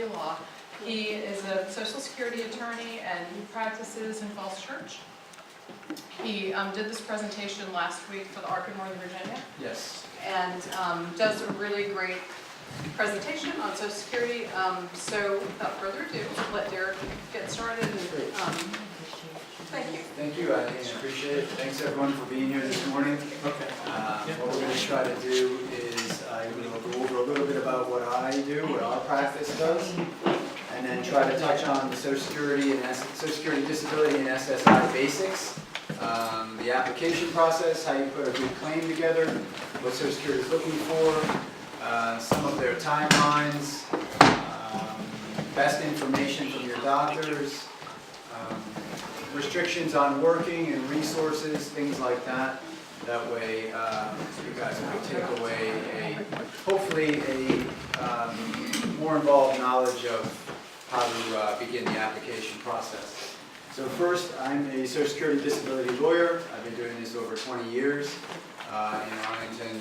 law. He is a Social Security attorney and he practices in Falls Church. He did this presentation last week for the Arc in Northern Virginia. Yes. And does a really great presentation on Social Security. So without further ado, let Derek get started. Thank you. Thank you. I appreciate it. Thanks everyone for being here this morning. Okay. What we're going to try to do is I will go over a little bit about what I do, what our practice does, and then try to touch on the Social Security and Social Security Disability and SSI basics, the application process, how you put a good claim together, what Social Security is looking for, some of their timelines, best information from your doctors, restrictions on working and resources, things like that. That way you guys will take away hopefully a more involved knowledge of how to begin the application process. So first, I'm a Social Security disability lawyer. I've been doing this over 20 years in Arlington,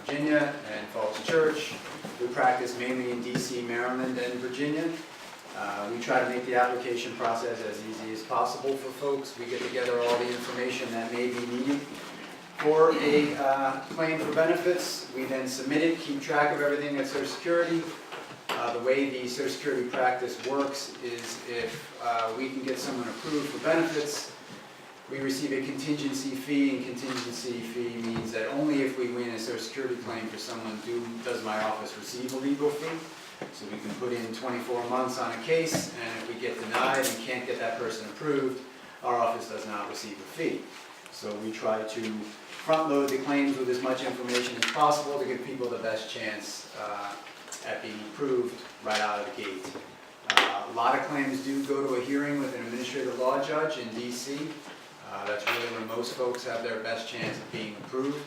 Virginia and Falls Church. We practice mainly in DC, Maryland, and Virginia. We try to make the application process as easy as possible for folks. We get together all the information that may be needed for a claim for benefits. We then submit it, keep track of everything at Social Security. The way the Social Security practice works is if we can get someone approved for benefits, we receive a contingency fee, and contingency fee means that only if we win a Social Security claim for someone does my office receive a legal fee. So we can put in 24 months on a case, and if we get denied and can't get that person approved, our office does not receive a fee. So we try to front load the claims with as much information as possible to give people the best chance at being approved right out of the gate. A lot of claims do go to a hearing with an administrative law judge in DC. That's really where most folks have their best chance of being approved.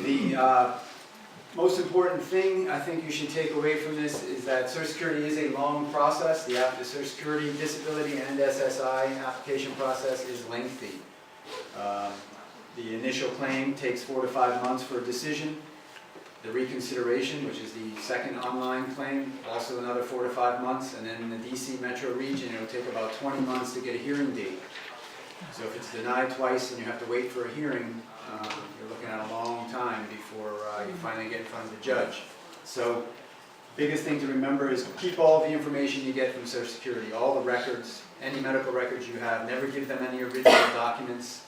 The most important thing I think you should take away from this is that Social Security is a long process. The Social Security Disability and SSI application process is lengthy. The initial claim takes 4 to 5 months for a decision. The reconsideration, which is the second online claim, also another 4 to 5 months. And then in the DC metro region, it'll take about 20 months to get a hearing date. So if it's denied twice and you have to wait for a hearing, you're looking at a long time before you finally get in front of the judge. So biggest thing to remember is keep all the information you get from Social Security, all the records, any medical records you have. Never give them any original documents.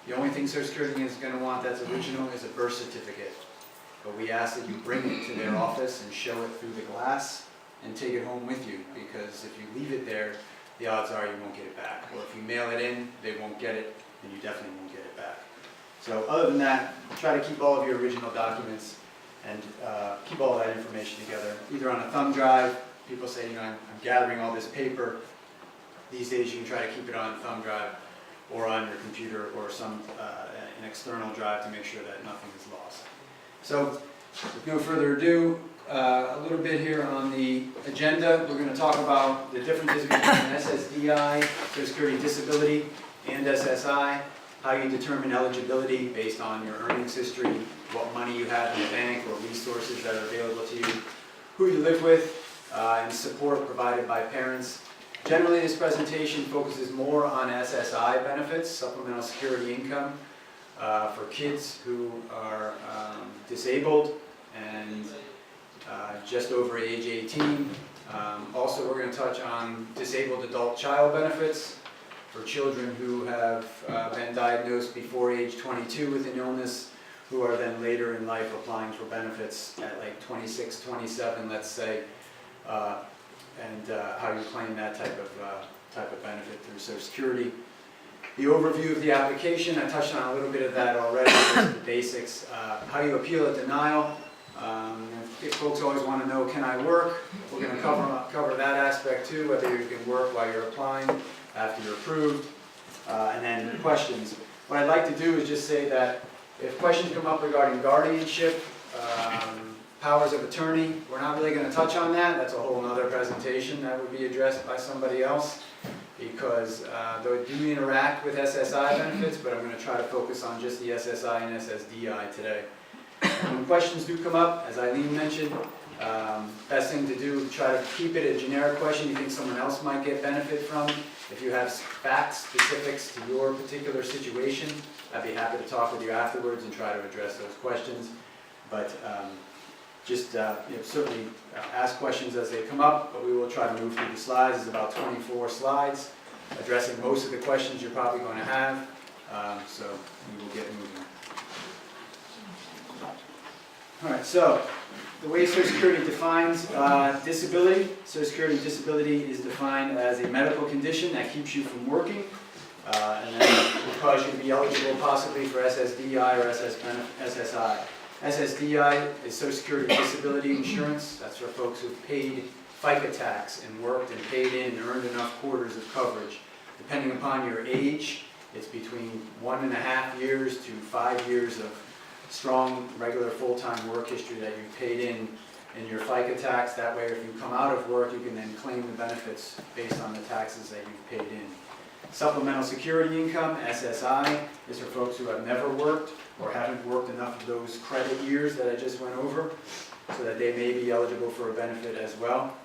The only thing Social Security is going to want that's original is a birth certificate. But we ask that you bring it to their office and show it through the glass and take it home with you, because if you leave it there, the odds are you won't get it back. Or if you mail it in, they won't get it, and you definitely won't get it back. So other than that, try to keep all of your original documents and keep all that information together, either on a thumb drive. People say, I'm gathering all this paper. These days you can try to keep it on a thumb drive or on your computer or an external drive to make sure that nothing is lost. So with no further ado, a little bit here on the agenda. We're going to talk about the differences between SSDI, Social Security Disability, and SSI, how you determine eligibility based on your earnings history, what money you have in the bank or resources that are available to you, who you live with, and support provided by parents. Generally, this presentation focuses more on SSI benefits, supplemental security income, for kids who are disabled and just over age 18. Also, we're going to touch on disabled adult child benefits for children who have been diagnosed before age 22 with an illness, who are then later in life applying for benefits at like 26, 27, let's say, and how you claim that type of benefit through Social Security. The overview of the application, I touched on a little bit of that already, just the basics. How you appeal a denial. If folks always want to know, can I work? We're going to cover that aspect too, whether you can work while you're applying, after you're approved, and then questions. What I'd like to do is just say that if questions come up regarding guardianship, powers of attorney, we're not really going to touch on that. That's a whole other presentation that would be addressed by somebody else, because they do interact with SSI benefits, but I'm going to try to focus on just the SSI and SSDI today. When questions do come up, as Eileen mentioned, Best thing to do, try to keep it a generic question you think someone else might get benefit from. If you have facts, specifics to your particular situation, I'd be happy to talk with you afterwards and try to address those questions. But certainly ask questions as they come up, but we will try to move through the slides. It's about 24 slides, addressing most of the questions you're probably going to have, so we will get moving. All right, so the way Social Security defines disability, Social Security disability is defined as a medical condition that keeps you from working, and then will cause you to be eligible possibly for SSDI or SSI. SSDI is Social Security disability insurance. That's for folks who've paid FICA tax and worked and paid in and earned enough quarters of coverage. Depending upon your age, it's between 1.5 years to 5 years of strong, regular, full-time work history that you've paid in your FICA tax. That way, if you come out of work, you can then claim the benefits based on the taxes that you've paid in. Supplemental Security Income, SSI, is for folks who have never worked or haven't worked enough of those credit years that I just went over, so that they may be eligible for a benefit as well.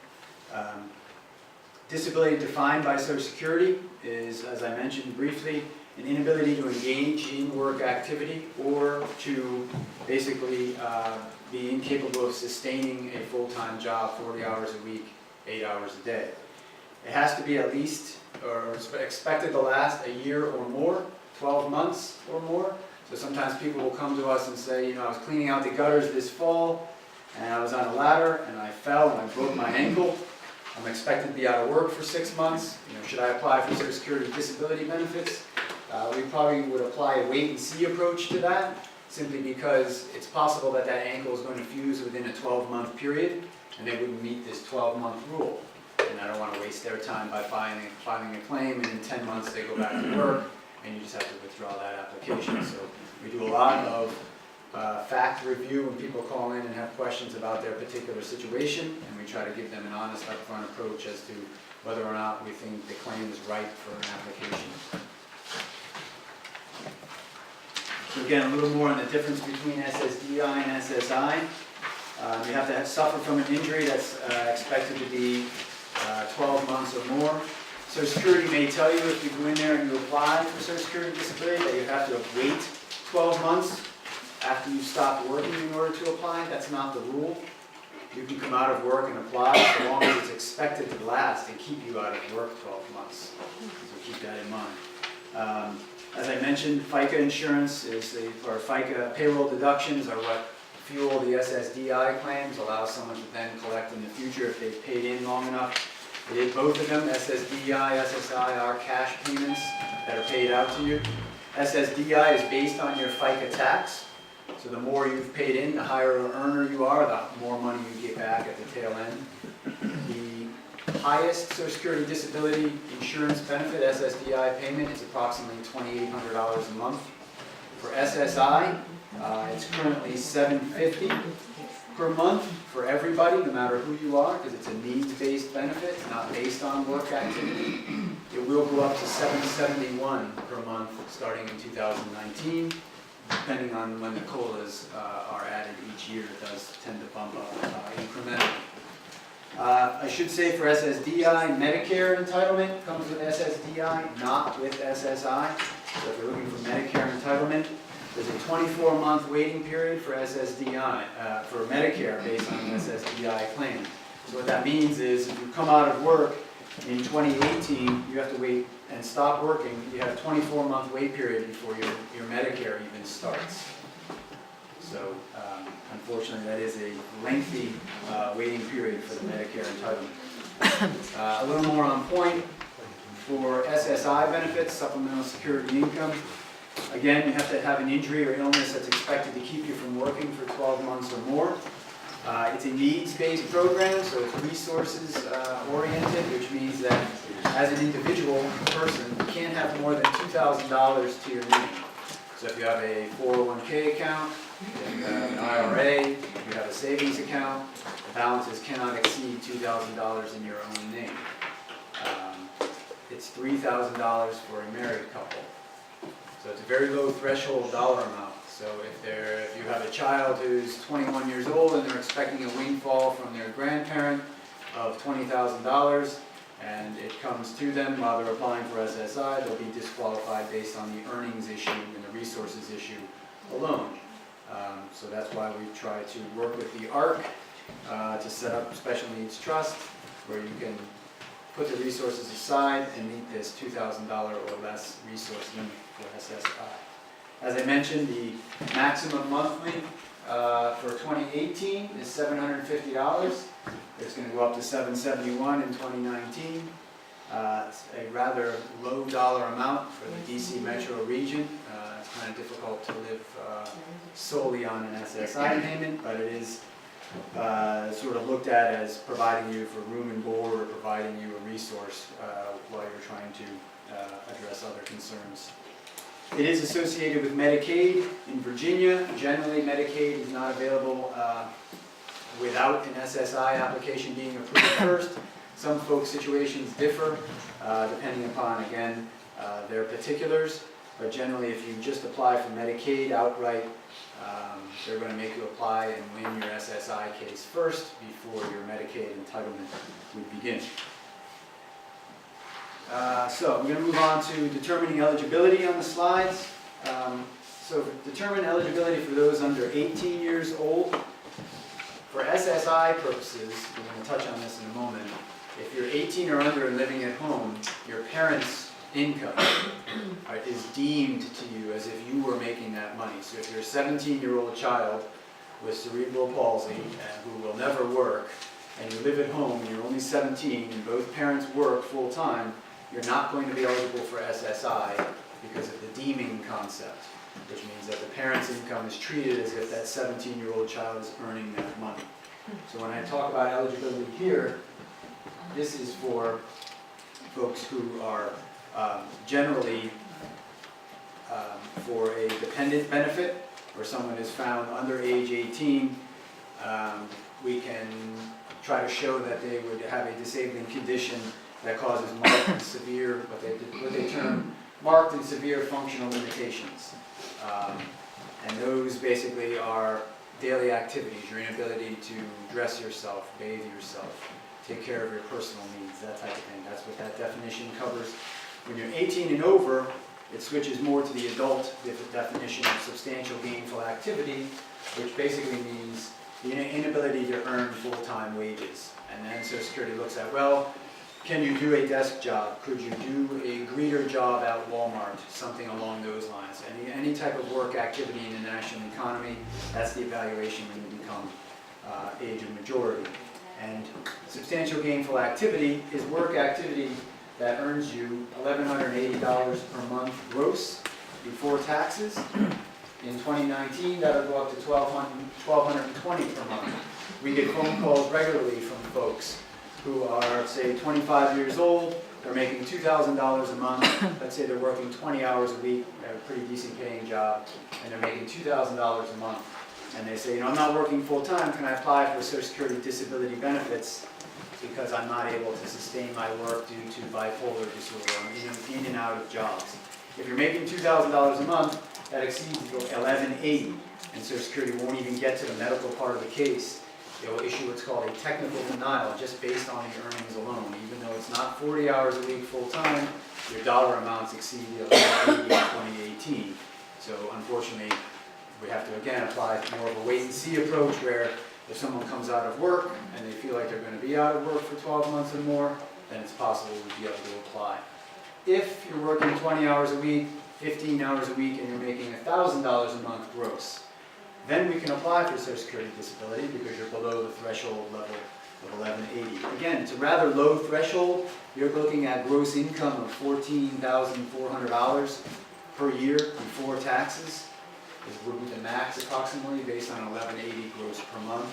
Disability defined by Social Security is, as I mentioned briefly, an inability to engage in work activity or to basically be incapable of sustaining a full-time job 40 hours a week, 8 hours a day. It has to be at least, or expected to last a year or more, 12 months or more. So sometimes people will come to us and say, I was cleaning out the gutters this fall and I was on a ladder and I fell and I broke my ankle. I'm expected to be out of work for 6 months. Should I apply for Social Security disability benefits? We probably would apply a wait-and-see approach to that, simply because it's possible that that ankle is going to fuse within a 12-month period, and they wouldn't meet this 12-month rule. And I don't want to waste their time by filing a claim, and in 10 months they go back to work, and you just have to withdraw that application. So we do a lot of fact review when people call in and have questions about their particular situation, and we try to give them an honest, upfront approach as to whether or not we think the claim is right for an application. So again, a little more on the difference between SSDI and SSI. You have to suffer from an injury that's expected to be 12 months or more. Social Security may tell you if you go in there and you apply for Social Security disability that you have to wait 12 months after you stop working in order to apply. That's not the rule. You can come out of work and apply so long as it's expected to last and keep you out of work 12 months. So keep that in mind. As I mentioned, FICA insurance or FICA payroll deductions are what fuel the SSDI claims, allow someone to then collect in the future if they've paid in long enough. We did both of them, SSDI, SSI, are cash payments that are paid out to you. SSDI is based on your FICA tax, so the more you've paid in, the higher an earner you are, the more money you get back at the tail end. The highest Social Security disability insurance benefit, SSDI payment, is approximately $2,800 a month. For SSI, it's currently $750 per month for everybody, no matter who you are, because it's a needs-based benefit, not based on work activity. It will go up to $771 per month starting in 2019, depending on when the COLAs are added each year. It does tend to bump up incrementally. I should say for SSDI, Medicare entitlement comes with SSDI, not with SSI. So if you're looking for Medicare entitlement, there's a 24-month waiting period for SSDI, for Medicare based on an SSDI claim. So what that means is if you come out of work in 2018, you have to wait and stop working. You have a 24-month wait period before your Medicare even starts. So unfortunately, that is a lengthy waiting period for the Medicare entitlement. A little more on point for SSI benefits, supplemental security income. Again, you have to have an injury or illness that's expected to keep you from working for 12 months or more. It's a needs-based program, so it's resources-oriented, which means that as an individual person, you can't have more than $2,000 to your name. So if you have a 401k account, if you have an IRA, if you have a savings account, the balances cannot exceed $2,000 in your own name. It's $3,000 for a married couple. So it's a very low threshold dollar amount. So if you have a child who's 21 years old and they're expecting a windfall from their grandparent of $20,000, and it comes to them while they're applying for SSI, they'll be disqualified based on the earnings issue and the resources issue alone. So that's why we try to work with the ARC to set up a special needs trust where you can put the resources aside and meet this $2,000 or less resource limit for SSI. As I mentioned, the maximum monthly for 2018 is $750. It's going to go up to $771 in 2019. It's a rather low dollar amount for the DC metro region. It's kind of difficult to live solely on an SSI payment, but it is sort of looked at as providing you for room and board or providing you a resource while you're trying to address other concerns. It is associated with Medicaid in Virginia. Generally, Medicaid is not available without an SSI application being approved first. Some folks' situations differ depending upon, again, their particulars. But generally, if you just apply for Medicaid outright, they're going to make you apply and win your SSI case first before your Medicaid entitlement would begin. So we're going to move on to determining eligibility on the slides. So determine eligibility for those under 18 years old. For SSI purposes, we're going to touch on this in a moment. If you're 18 or under and living at home, your parents' income is deemed to you as if you were making that money. So if you're a 17-year-old child with cerebral palsy who will never work, and you live at home and you're only 17 and both parents work full-time, you're not going to be eligible for SSI because of the deeming concept, which means that the parent's income is treated as if that 17-year-old child is earning that money. So when I talk about eligibility here, this is for folks who are generally for a dependent benefit, or someone is found under age 18, we can try to show that they would have a disabling condition that causes marked and severe, what they term marked and severe functional limitations. And those basically are daily activities, your inability to dress yourself, bathe yourself, take care of your personal needs, that type of thing. That's what that definition covers. When you're 18 and over, it switches more to the adult definition of substantial gainful activity, which basically means the inability to earn full-time wages. And then Social Security looks at, well, can you do a desk job? Could you do a greeter job at Walmart? Something along those lines. Any type of work activity in the national economy, that's the evaluation when you become age of majority. And substantial gainful activity is work activity that earns you $1,180 per month gross before taxes. In 2019, that'll go up to $1,220 per month. We get phone calls regularly from folks who are, say, 25 years old, they're making $2,000 a month, let's say they're working 20 hours a week, they have a pretty decent paying job, and they're making $2,000 a month. And they say, I'm not working full-time, can I apply for Social Security disability benefits because I'm not able to sustain my work due to bipolar disorder, I'm in and out of jobs. If you're making $2,000 a month, that exceeds $1,180, and Social Security won't even get to the medical part of the case. They will issue what's called a technical denial just based on the earnings alone. Even though it's not 40 hours a week full-time, your dollar amounts exceed the $1,180 in 2018. So unfortunately, we have to again apply more of a wait-and-see approach where if someone comes out of work and they feel like they're going to be out of work for 12 months or more, then it's possible we'd be able to apply. If you're working 20 hours a week, 15 hours a week, and you're making $1,000 a month gross, then we can apply for Social Security disability because you're below the threshold level of $1,180. Again, it's a rather low threshold. You're looking at gross income of $14,400 per year before taxes. It would be the max approximately based on $1,180 gross per month.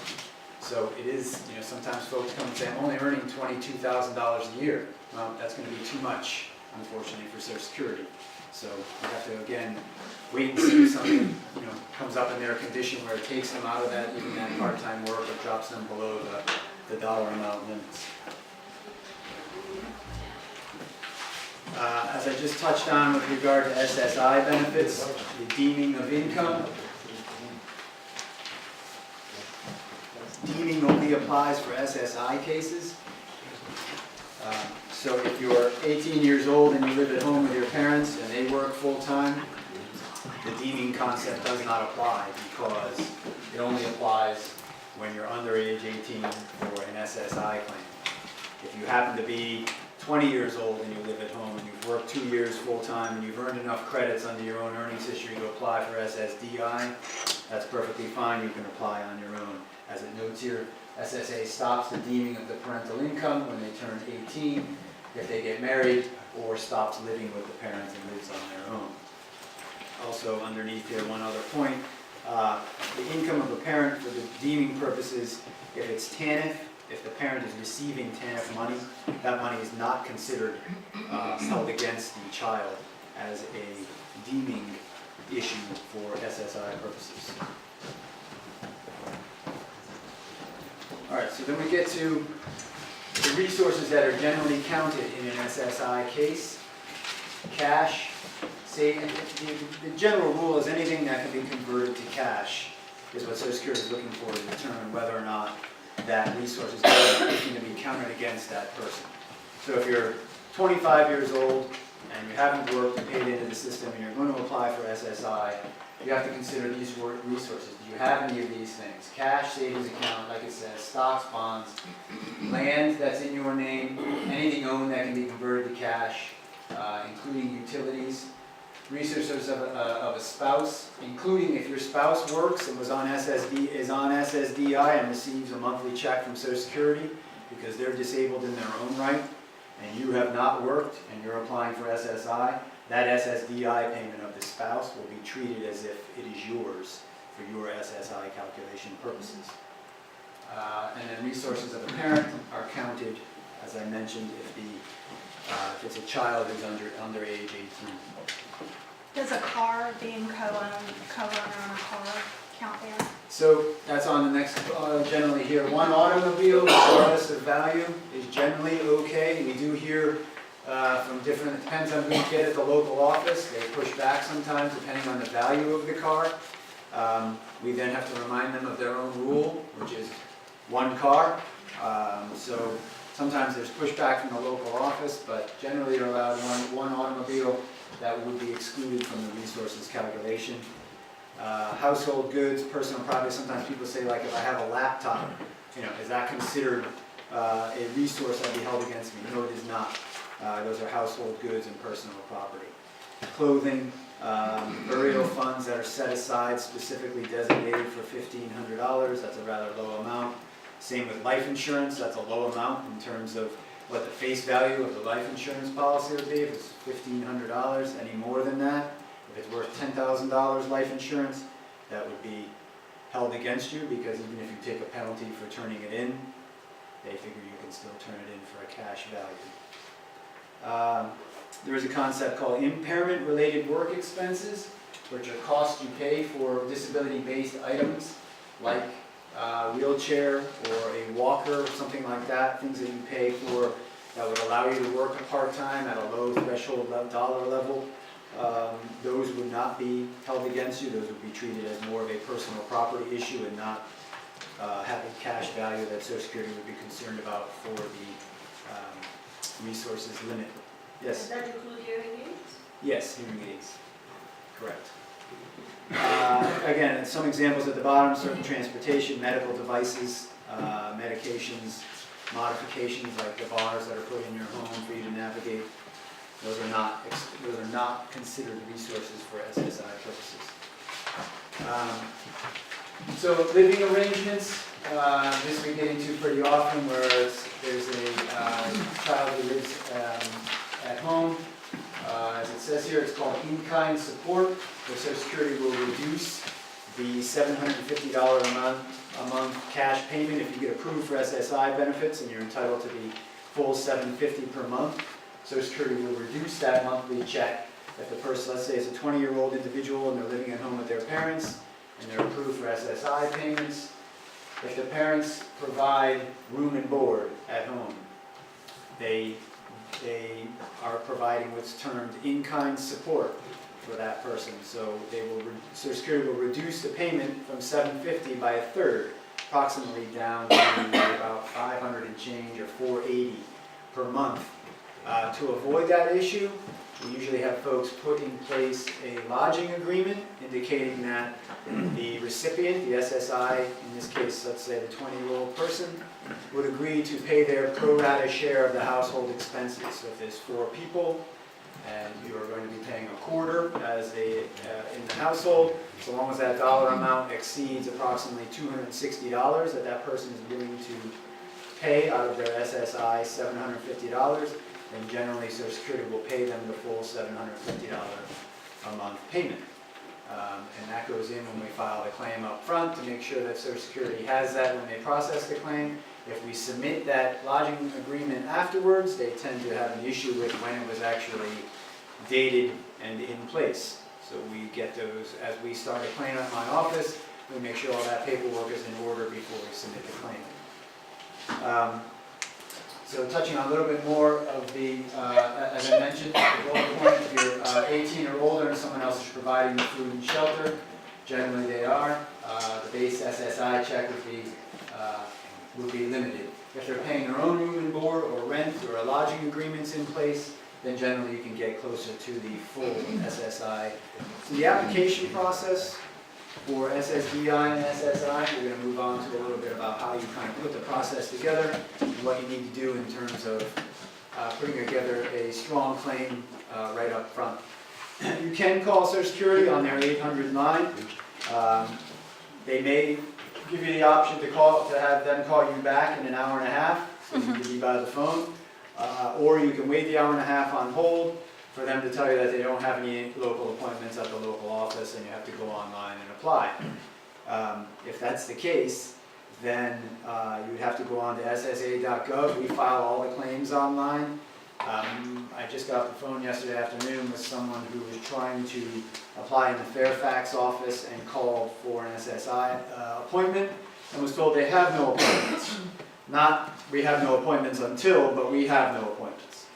So it is, sometimes folks come and say, I'm only earning $22,000 a year. Well, that's going to be too much, unfortunately, for Social Security. So you have to, again, wait and see if something, comes up in their condition where it takes them out of that, even that part-time work, or drops them below the dollar amount limits. As I just touched on with regard to SSI benefits, the deeming of income, deeming only applies for SSI cases. So if you're 18 years old and you live at home with your parents and they work full-time, the deeming concept does not apply because it only applies when you're under age 18 for an SSI claim. If you happen to be 20 years old and you live at home and you've worked 2 years full-time and you've earned enough credits under your own earnings history to apply for SSDI, that's perfectly fine. You can apply on your own. As it notes here, SSA stops the deeming of the parental income when they turn 18, if they get married, or stops living with the parents and lives on their own. Also underneath here, one other point, the income of a parent for the deeming purposes, if it's TANF, if the parent is receiving TANF money, that money is not considered held against the child as a deeming issue for SSI purposes. All right, so then we get to the resources that are generally counted in an SSI case. Cash, say, the general rule is anything that can be converted to cash is what Social Security is looking for to determine whether or not that resource is going to be counted against that person. So if you're 25 years old and you haven't worked and paid into the system and you're going to apply for SSI, you have to consider these resources. Do you have any of these things? Cash, savings account, like it says, stocks, bonds, land that's in your name, anything owned that can be converted to cash, including utilities, resources of a spouse, including if your spouse works and is on SSDI and receives a monthly check from Social Security because they're disabled in their own right, and you have not worked and you're applying for SSI, that SSDI payment of the spouse will be treated as if it is yours for your SSI calculation purposes. And then resources of a parent are counted, as I mentioned, if it's a child who's under age 18. Does a car being co-owner on a car count there? So that's on the next, generally here. One automobile, regardless of value, is generally okay. We do hear from different, it depends on who you get at the local office. They push back sometimes depending on the value of the car. We then have to remind them of their own rule, which is one car. So sometimes there's pushback from the local office, but generally you're allowed one automobile. That would be excluded from the resources calculation. Household goods, personal property, sometimes people say, like, if I have a laptop, is that considered a resource that'll be held against me? No, it is not. Those are household goods and personal property. Clothing, burial funds that are set aside specifically designated for $1,500, that's a rather low amount. Same with life insurance, that's a low amount in terms of what the face value of the life insurance policy would be. If it's $1,500, any more than that, if it's worth $10,000 life insurance, that would be held against you, because even if you take a penalty for turning it in, they figure you can still turn it in for a cash value. There is a concept called impairment-related work expenses, which are costs you pay for disability-based items, like wheelchair or a walker or something like that, things that you pay for that would allow you to work part-time at a low threshold dollar level. Those would not be held against you. Those would be treated as more of a personal property issue and not have a cash value that Social Security would be concerned about for the resources limit. Yes? Does that include hearing aids? Yes, hearing aids. Correct. Again, some examples at the bottom: certain transportation, medical devices, medications, modifications like the bars that are put in your home for you to navigate. Those are not considered resources for SSI purposes. So living arrangements, this we get into pretty often, where there's a child who lives at home. As it says here, it's called in-kind support, where Social Security will reduce the $750 a month cash payment if you get approved for SSI benefits and you're entitled to the full $750 per month. Social Security will reduce that monthly check if the person, let's say, is a 20-year-old individual and they're living at home with their parents and they're approved for SSI payments. If the parents provide room and board at home, they are providing what's termed in-kind support for that person. So Social Security will reduce the payment from $750 by a third. approximately down to about 500 and change or 480 per month. To avoid that issue, we usually have folks put in place a lodging agreement indicating that the recipient, the SSI, in this case, let's say the 20-year-old person, would agree to pay their pro rata share of the household expenses. So if there's 4 people, and you are going to be paying a quarter as in the household, so long as that dollar amount exceeds approximately $260 that person is willing to pay out of their SSI, $750, then generally Social Security will pay them the full $750 a month payment. And that goes in when we file the claim up front to make sure that Social Security has that when they process the claim. If we submit that lodging agreement afterwards, they tend to have an issue with when it was actually dated and in place. So we get those, as we start a claim at my office, we make sure all that paperwork is in order before we submit the claim. So touching on a little bit more of the, as I mentioned, the bullet point, if you're 18 or older and someone else is providing the food and shelter, generally they are, the base SSI check would be limited. If they're paying their own room and board or rent or a lodging agreements in place, then generally you can get closer to the full SSI. So the application process for SSDI and SSI, we're going to move on to a little bit about how you kind of put the process together and what you need to do in terms of putting together a strong claim right up front. You can call Social Security on their 800 line. They may give you the option to have them call you back in an hour and a half, so you can be by the phone, or you can wait the hour and a half on hold for them to tell you that they don't have any local appointments at the local office and you have to go online and apply. If that's the case, then you would have to go on to ssa.gov. We file all the claims online. I just got off the phone yesterday afternoon with someone who was trying to apply in the Fairfax office and called for an SSI appointment and was told they have no appointments. Not we have no appointments until, but we have no appointments.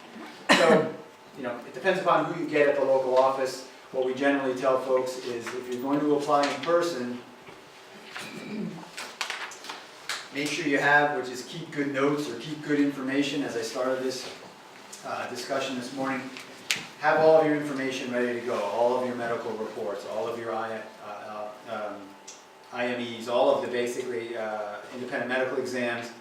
So, it depends upon who you get at the local office. What we generally tell folks is if you're going to apply in person, make sure you have, which is keep good notes or keep good information. As I started this discussion this morning, have all of your information ready to go, all of your medical reports, all of your IMEs, all of the basically independent medical exams,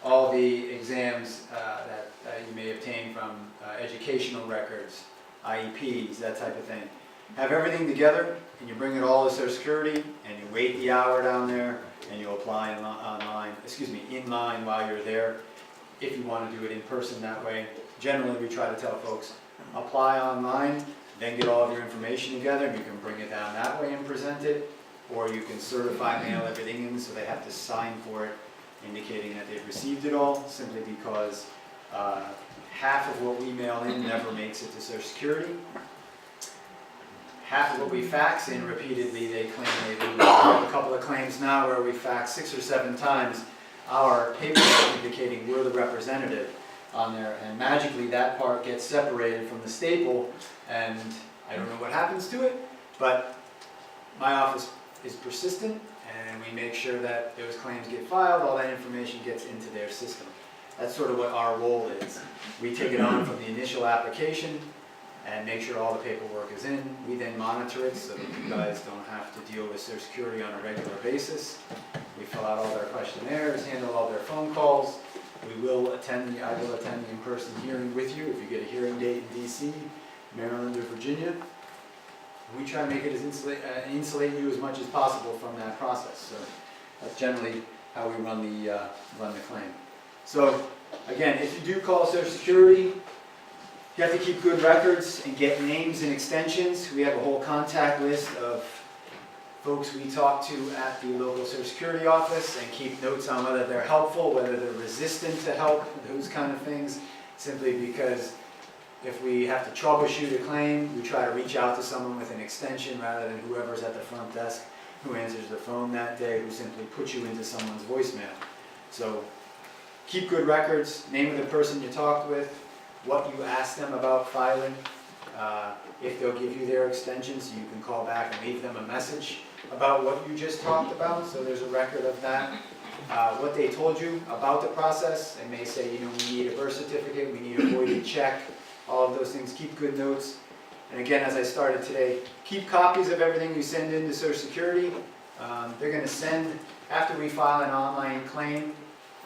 all the exams that you may obtain from educational records, IEPs, that type of thing. Have everything together and you bring it all to Social Security and you wait the hour down there and you apply in line while you're there if you want to do it in person that way. Generally, we try to tell folks, apply online, then get all of your information together, and you can bring it down that way and present it, or you can certify mail everything in so they have to sign for it, indicating that they've received it all, simply because half of what we mail in never makes it to Social Security. Half of what we fax in repeatedly, they claim they lose. We have a couple of claims now where we fax 6 or 7 times our paperwork indicating we're the representative on there, and magically that part gets separated from the staple, and I don't know what happens to it, but my office is persistent, and we make sure that those claims get filed, all that information gets into their system. That's sort of what our role is. We take it on from the initial application and make sure all the paperwork is in. We then monitor it so that you guys don't have to deal with Social Security on a regular basis. We fill out all their questionnaires, handle all their phone calls. I will attend the in-person hearing with you if you get a hearing date in DC, Maryland, or Virginia. We try to make it as insulate you as much as possible from that process. So that's generally how we run the claim. So again, if you do call Social Security, you have to keep good records and get names and extensions. We have a whole contact list of folks we talk to at the local Social Security office and keep notes on whether they're helpful, whether they're resistant to help, those kind of things, simply because if we have to troubleshoot a claim, we try to reach out to someone with an extension rather than whoever's at the front desk who answers the phone that day, who simply puts you into someone's voicemail. So keep good records, name of the person you talked with, what you asked them about filing. If they'll give you their extensions, you can call back and leave them a message about what you just talked about, so there's a record of that. what they told you about the process. They may say, you know, we need a birth certificate, we need a voided check, all of those things. Keep good notes. And again, as I started today, keep copies of everything you send in to Social Security. They're going to send, after we file an online claim,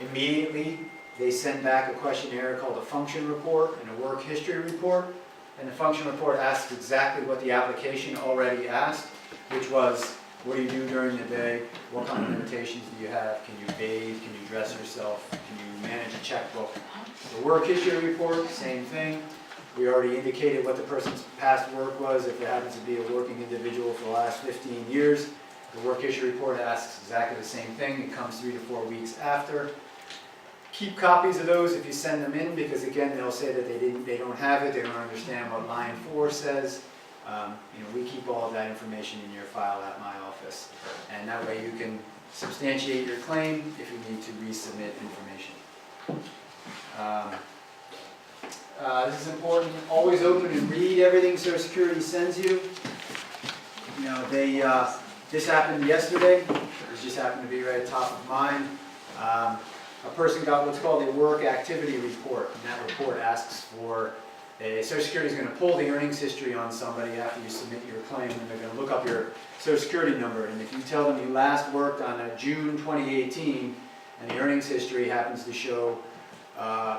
immediately they send back a questionnaire called a function report and a work history report. And the function report asks exactly what the application already asked, which was, what do you do during the day? What kind of limitations do you have? Can you bathe? Can you dress yourself? Can you manage a checkbook? The work history report, same thing. We already indicated what the person's past work was. If it happens to be a working individual for the last 15 years, the work history report asks exactly the same thing. It comes 3 to 4 weeks after. Keep copies of those if you send them in, because again, they'll say that they don't have it, they don't understand what line 4 says. You know, we keep all of that information in your file at my office, and that way you can substantiate your claim if you need to resubmit information. This is important. Always open and read everything Social Security sends you. You know, this happened yesterday. This just happened to be right at the top of mind. A person got what's called a work activity report, and that report asks for Social Security is going to pull the earnings history on somebody after you submit your claim, and they're going to look up your Social Security number. And if you tell them you last worked on June 2018, and the earnings history happens to show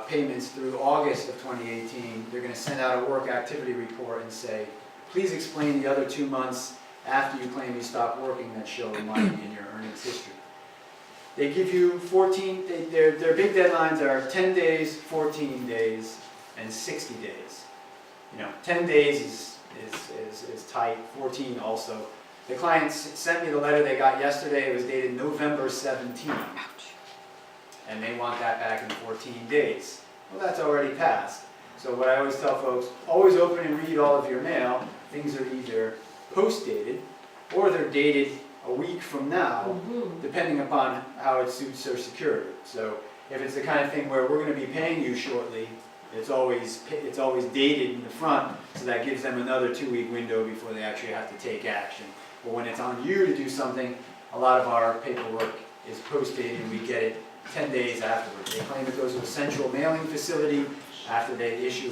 payments through August of 2018, they're going to send out a work activity report and say, please explain the other 2 months after you claim you stopped working that show money in your earnings history. They give you 14, their big deadlines are 10 days, 14 days, and 60 days. You know, 10 days is tight, 14 also. The clients sent me the letter they got yesterday. It was dated November 17. And they want that back in 14 days. Well, that's already passed. So what I always tell folks, always open and read all of your mail. Things are either post-dated or they're dated a week from now, depending upon how it suits Social Security. So if it's the kind of thing where we're going to be paying you shortly, it's always dated in the front, so that gives them another 2-week window before they actually have to take action. But when it's on you to do something, a lot of our paperwork is post-dated and we get it 10 days afterwards. They claim it goes to a central mailing facility after they issue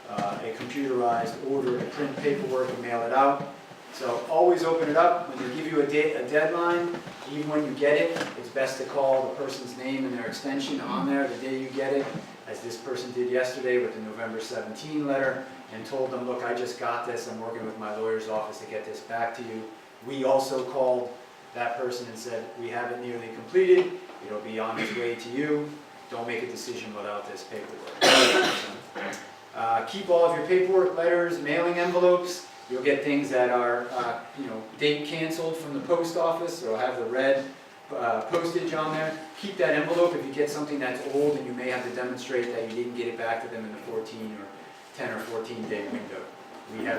a computerized order to print paperwork and mail it out. So always open it up. When they give you a deadline, even when you get it, it's best to call the person's name and their extension on there the day you get it, as this person did yesterday with the November 17 letter, and told them, look, I just got this. I'm working with my lawyer's office to get this back to you. We also called that person and said, we have it nearly completed. It'll be on its way to you. Don't make a decision without this paperwork. Keep all of your paperwork, letters, mailing envelopes. You'll get things that are, date canceled from the post office, so it'll have the red postage on there. Keep that envelope if you get something that's old and you may have to demonstrate that you didn't get it back to them in the 14 or 10 or 14 day window.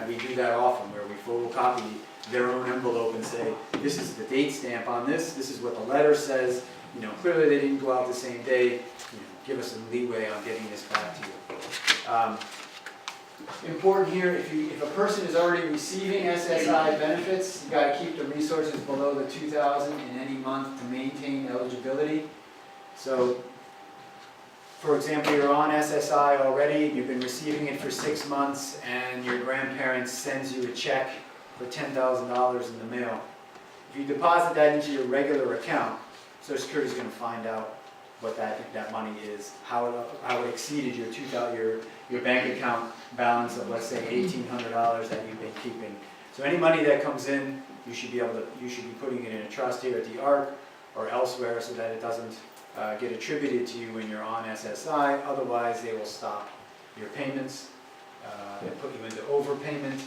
We do that often where we photocopy their own envelope and say, this is the date stamp on this, this is what the letter says. You know, clearly they didn't go out the same day. Give us some leeway on getting this back to you. Important here, if a person is already receiving SSI benefits, you've got to keep the resources below the $2,000 in any month to maintain eligibility. So, for example, you're on SSI already, you've been receiving it for 6 months, and your grandparents sends you a check for $10,000 in the mail. If you deposit that into your regular account, Social Security is going to find out what that money is, how it exceeded your bank account balance of, let's say, $1,800 that you've been keeping. So any money that comes in, you should be putting it in a trust here at the ARC or elsewhere so that it doesn't get attributed to you when you're on SSI. Otherwise, they will stop your payments and put you into overpayment.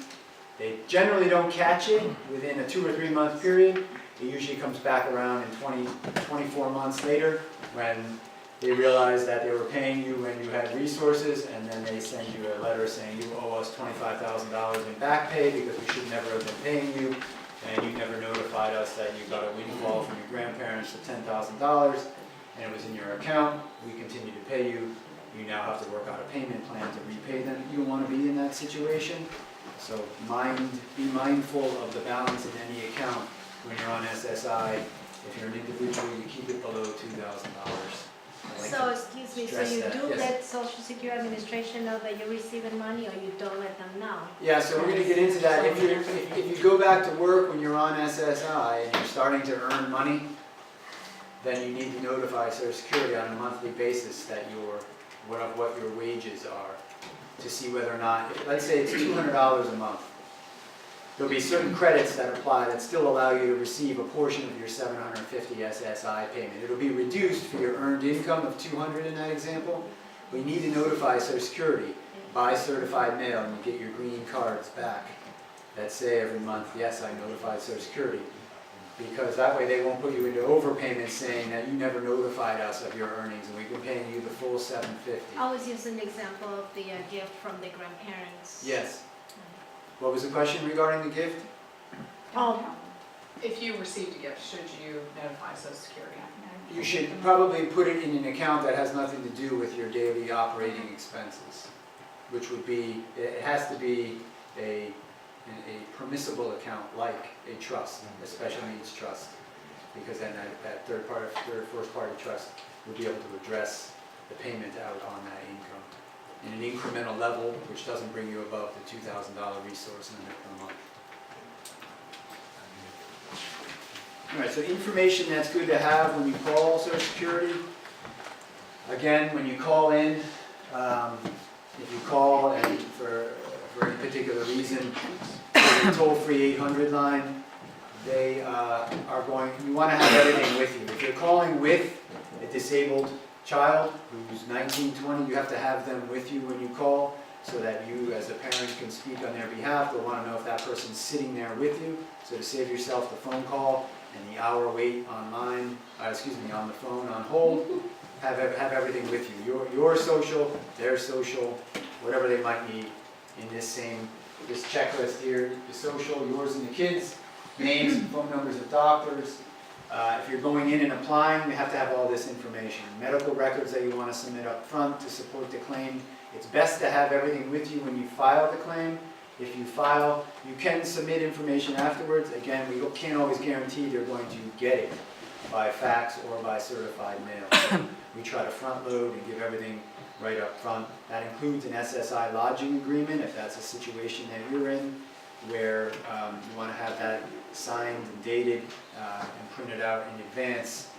They generally don't catch it within a 2 or 3 month period. It usually comes back around in 24 months later when they realize that they were paying you when you had resources, and then they send you a letter saying you owe us $25,000 in back pay because we should never have been paying you, and you never notified us that you got a windfall from your grandparents of $10,000, and it was in your account. We continue to pay you. You now have to work out a payment plan to repay them. You don't want to be in that situation. So be mindful of the balance in any account when you're on SSI. If you're an individual, you keep it below $2,000. So, excuse me, so stress you that, do yes. let Social Security Administration know that you're receiving money, or you don't let them know? Yeah, so we're gonna get into that. If you go back to work when you're on SSI and you're starting to earn money, then you need to notify Social Security on a monthly basis that what your wages are, to see whether or not, let's say it's $200 a month. There'll be certain credits that apply that still allow you to receive a portion of your $750 SSI payment. It'll be reduced for your earned income of $200 in that example. We need to notify Social Security by certified mail, and you get your green cards back that say every month, yes, I notified Social Security. Because that way they won't put you into overpayments saying that you never notified us of your earnings and we've been paying you the full $750. I was using the example of the gift from the grandparents. Yes. What was the question regarding the gift? If you received a gift, should you notify Social Security? You should probably put it in an account that has nothing to do with your daily operating expenses, which would be, it has to be a permissible account like a trust, a special needs trust, because then that third or first party trust would be able to address the payment out on that income in an incremental level, which doesn't bring you above the $2,000 resource limit per month. All right, so information that's good to have when you call Social Security. Again, when you call in, if you call and for any particular reason, the toll-free 800 line, they you want to have everything with you. If you're calling with a disabled child who's 19, 20, you have to have them with you when you call so that you as a parent can speak on their behalf. They'll want to know if that person's sitting there with you. So to save yourself the phone call and the hour wait online, on the phone on hold, have everything with you. Your social, their social, whatever they might need in this checklist here, the social, yours and the kids, names and phone numbers of doctors. If you're going in and applying, you have to have all this information. Medical records that you want to submit up front to support the claim. It's best to have everything with you when you file the claim. If you file, you can submit information afterwards. Again, we can't always guarantee they're going to get it by fax or by certified mail. We try to front load and give everything right up front. That includes an SSI lodging agreement if that's a situation that you're in where you want to have that signed and dated and printed out in advance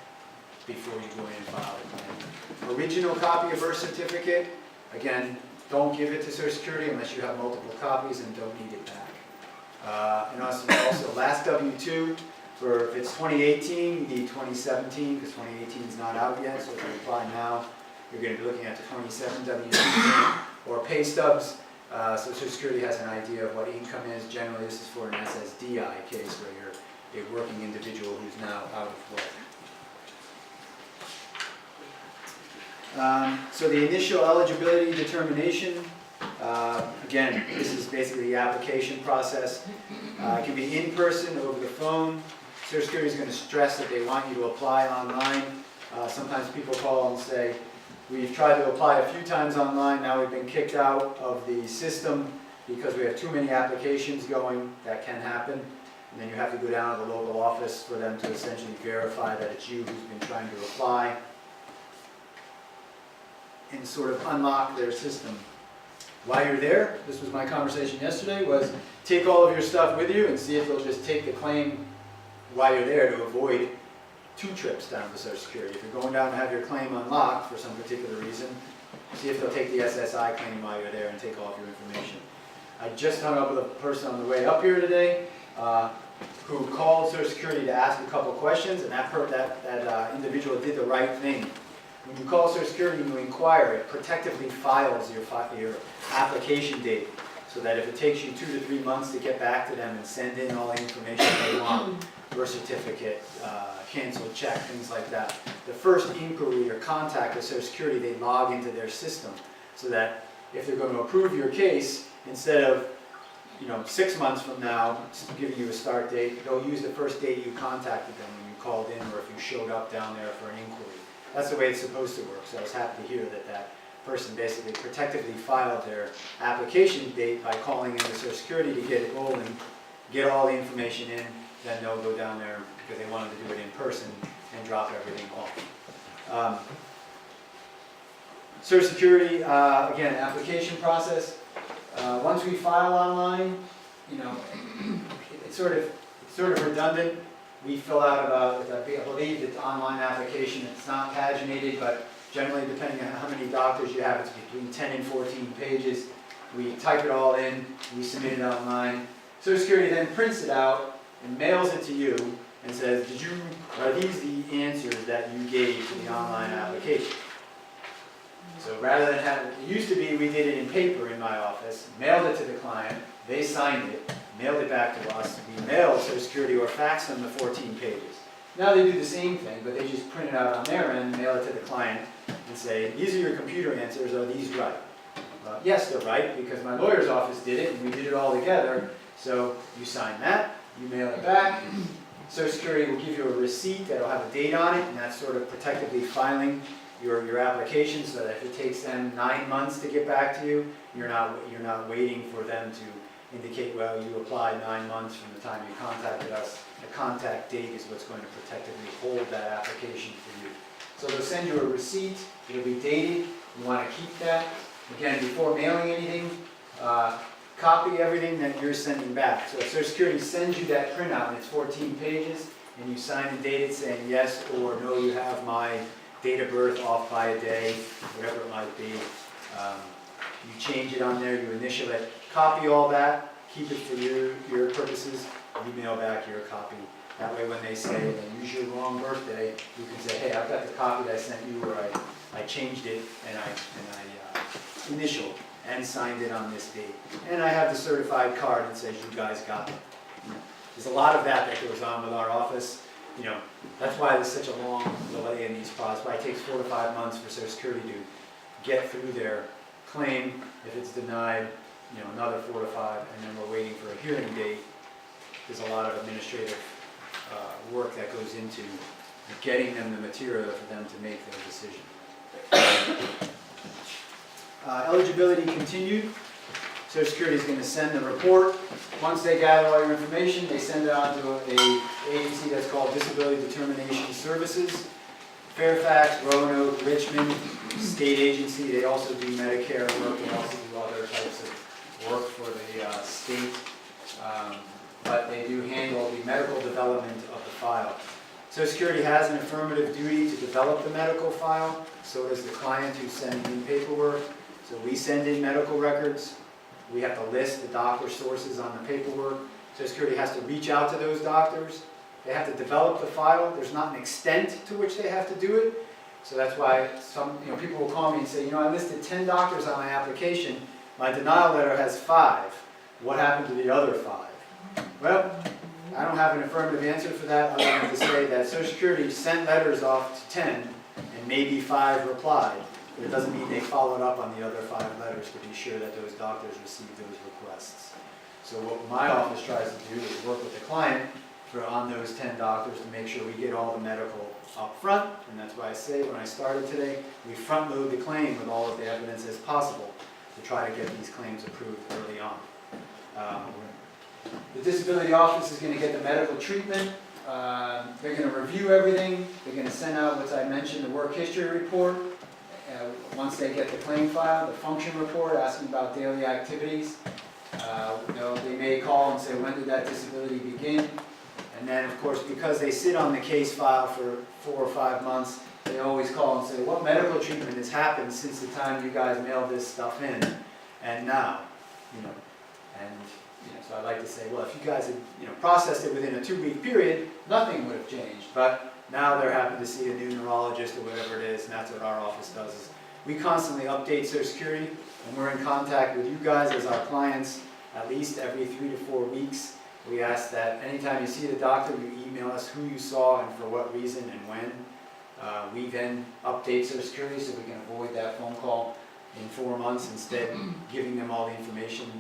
before you go in and file the claim. Original copy of birth certificate, again, don't give it to Social Security unless you have multiple copies and don't need it back. And also last W-2, for if it's 2018, you need 2017 because 2018 is not out yet, so if you apply now, you're going to be looking at the 27 W-2 or pay stubs. So Social Security has an idea of what income is. Generally, this is for an SSDI case where you're a working individual who's now out of work. So the initial eligibility determination, again, this is basically the application process. It can be in person, over the phone. Social Security is going to stress that they want you to apply online. Sometimes people call and say, we've tried to apply a few times online, now we've been kicked out of the system because we have too many applications going. That can happen. And then you have to go down to the local office for them to essentially verify that it's you who's been trying to apply and sort of unlock their system. While you're there, this was my conversation yesterday, was take all of your stuff with you and see if they'll just take the claim while you're there to avoid 2 trips down to Social Security. If you're going down to have your claim unlocked for some particular reason, see if they'll take the SSI claim while you're there and take all of your information. I just hung up with a person on the way up here today who called Social Security to ask a couple questions, and that individual did the right thing. When you call Social Security and you inquire, it protectively files your application date so that if it takes you 2 to 3 months to get back to them and send in all the information they want, birth certificate, canceled check, things like that, the first inquiry or contact with Social Security, they log into their system so that if they're going to approve your case, instead of 6 months from now giving you a start date, they'll use the first date you contacted them when you called in or if you showed up down there for an inquiry. That's the way it's supposed to work, so I was happy to hear that person basically protectively filed their application date by calling into Social Security to get it rolling, get all the information in, then they'll go down there because they wanted to do it in person and drop everything off. Social Security, again, application process. Once we file online, you know, it's sort of redundant. We fill out about, I believe it's online application. It's not paginated, but generally, depending on how many doctors you have, it's between 10 and 14 pages. We type it all in, we submit it online. Social Security then prints it out and mails it to you and says, are these the answers that you gave to the online application? So rather than have, it used to be we did it in paper in my office, mailed it to the client, they signed it, mailed it back to us, we mailed Social Security or faxed them the 14 pages. Now they do the same thing, but they just print it out on their end, mail it to the client, and say, these are your computer answers, are these right? Yes, they're right, because my lawyer's office did it, and we did it all together. So you sign that, you mail it back. Social Security will give you a receipt that'll have a date on it, and that's sort of protectively filing your application, so that if it takes them 9 months to get back to you, you're not waiting for them to indicate, well, you applied 9 months from the time you contacted us. The contact date is what's going to protectively hold that application for you. So they'll send you a receipt, it'll be dated, you want to keep that. Again, before mailing anything, copy everything that you're sending back. So if Social Security sends you that printout and it's 14 pages, and you sign and date it saying yes or no, you have my date of birth off by a day, whatever it might be, you change it on there, you initial it, copy all that, keep it for your purposes, you mail back your copy. That way when they say, they use your wrong birthday, you can say, hey, I've got the copy that I sent you where I changed it and I initialed and signed it on this date. And I have the certified card that says you guys got it. There's a lot of that goes on with our office. You know, that's why there's such a long delay in these processes. Why it takes 4 to 5 months for Social Security to get through their claim. If it's denied, you know, another 4 to 5, and then we're waiting for a hearing date. There's a lot of administrative work that goes into getting them the material for them to make their decision. Eligibility continued. Social Security is going to send the report. Once they gather all your information, they send it on to an agency that's called Disability Determination Services. Fairfax, Roanoke, Richmond, state agency. They also do Medicare work. They also do other types of work for the state. But they do handle the medical development of the file. Social Security has an affirmative duty to develop the medical file. So does the client who's sending in paperwork. So we send in medical records. We have to list the doctor sources on the paperwork. Social Security has to reach out to those doctors. They have to develop the file. There's not an extent to which they have to do it. So that's why some people will call me and say, I listed 10 doctors on my application. My denial letter has 5. What happened to the other 5? Well, I don't have an affirmative answer for that other than to say that Social Security sent letters off to 10 and maybe 5 replied. But it doesn't mean they followed up on the other 5 letters to be sure that those doctors received those requests. So what my office tries to do is work with the client on those 10 doctors to make sure we get all the medical up front. And that's why I say when I started today, we front load the claim with all of the evidence as possible to try to get these claims approved early on. The disability office is going to get the medical treatment. They're going to review everything. They're going to send out, what I mentioned, the work history report. Once they get the claim file, the function report asking about daily activities. They may call and say, when did that disability begin? And then, of course, because they sit on the case file for 4 or 5 months, they always call and say, what medical treatment has happened since the time you guys mailed this stuff in and now? So I like to say, well, if you guys had processed it within a 2-week period, nothing would have changed. But now they're happy to see a new neurologist or whatever it is, and that's what our office does. Is we constantly update Social Security, and we're in contact with you guys as our clients at least every 3 to 4 weeks. We ask that anytime you see the doctor, you email us who you saw and for what reason and when. We then update Social Security so we can avoid that phone call in 4 months, instead giving them all the information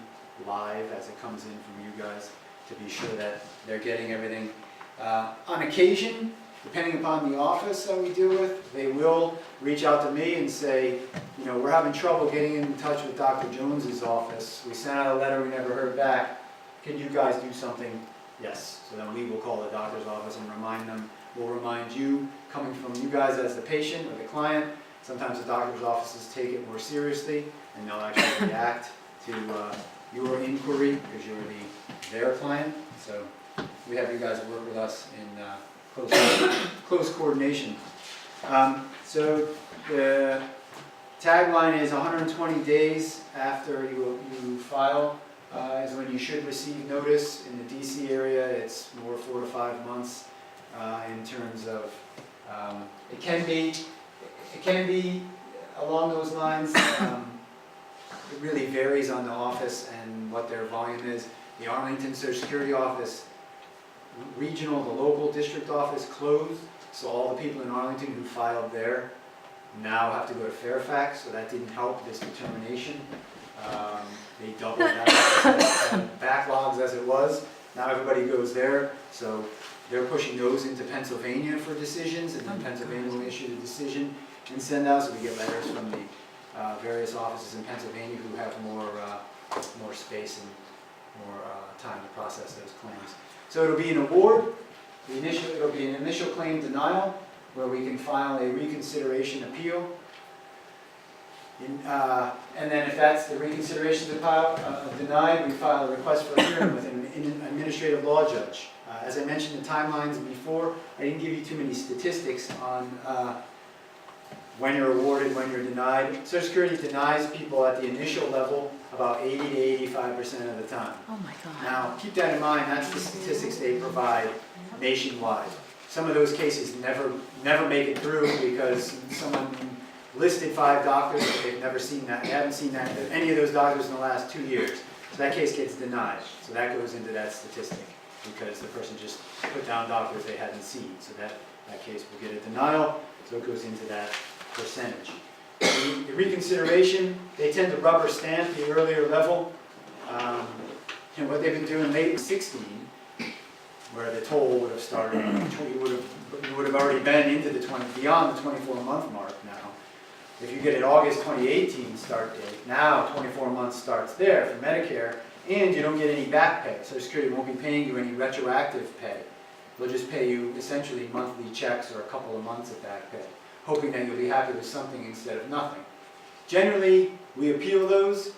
live as it comes in from you guys to be sure that they're getting everything. On occasion, depending upon the office that we deal with, they will reach out to me and say, we're having trouble getting in touch with Dr. Jones's office. We sent out a letter, we never heard back. Can you guys do something Yes, so then we will call the doctor's office and remind them. We'll remind you, coming from you guys as the patient or the client. Sometimes the doctor's offices take it more seriously and they'll actually react to your inquiry because you're their client. So we have you guys work with us in close coordination. So the tagline is 120 days after you file is when you should receive notice. In the DC area, it's more 4 to 5 months in terms of, it can be along those lines. It really varies on the office and what their volume is. The Arlington Social Security office, regional, the local district office closed, so all the people in Arlington who filed there now have to go to Fairfax, so that didn't help this determination. They doubled that backlogs as it was. Now everybody goes there, so they're pushing those into Pennsylvania for decisions, and then Pennsylvania will issue the decision and send out, so we get letters from the various offices in Pennsylvania who have more space and more time to process those claims. So it'll be an award. It'll be an initial claim denial where we can file a reconsideration appeal. And then if that's the reconsideration denied, we file a request for a hearing with an administrative law judge. As I mentioned the timelines before, I didn't give you too many statistics on when you're awarded, when you're denied. Social Security denies people at the initial level about 80 to 85% of the time. Oh my God. Now, keep that in mind, that's the statistics they provide nationwide. Some of those cases never make it through because someone listed 5 doctors, but they've never seen that. They haven't seen that any of those doctors in the last 2 years. So that case gets denied. So that goes into that statistic because the person just put down doctors they hadn't seen. So that case will get a denial. So it goes into that percentage. The reconsideration, they tend to rubber stamp the earlier level. And what they've been doing late in 16, where the toll would have started, you would have already been into the beyond the 24-month mark now. If you get an August 2018 start date, now 24 months starts there for Medicare, and you don't get any back pay. Social Security won't be paying you any retroactive pay. They'll just pay you essentially monthly checks or a couple of months of back pay, hoping that you'll be happy with something instead of nothing. Generally, we appeal those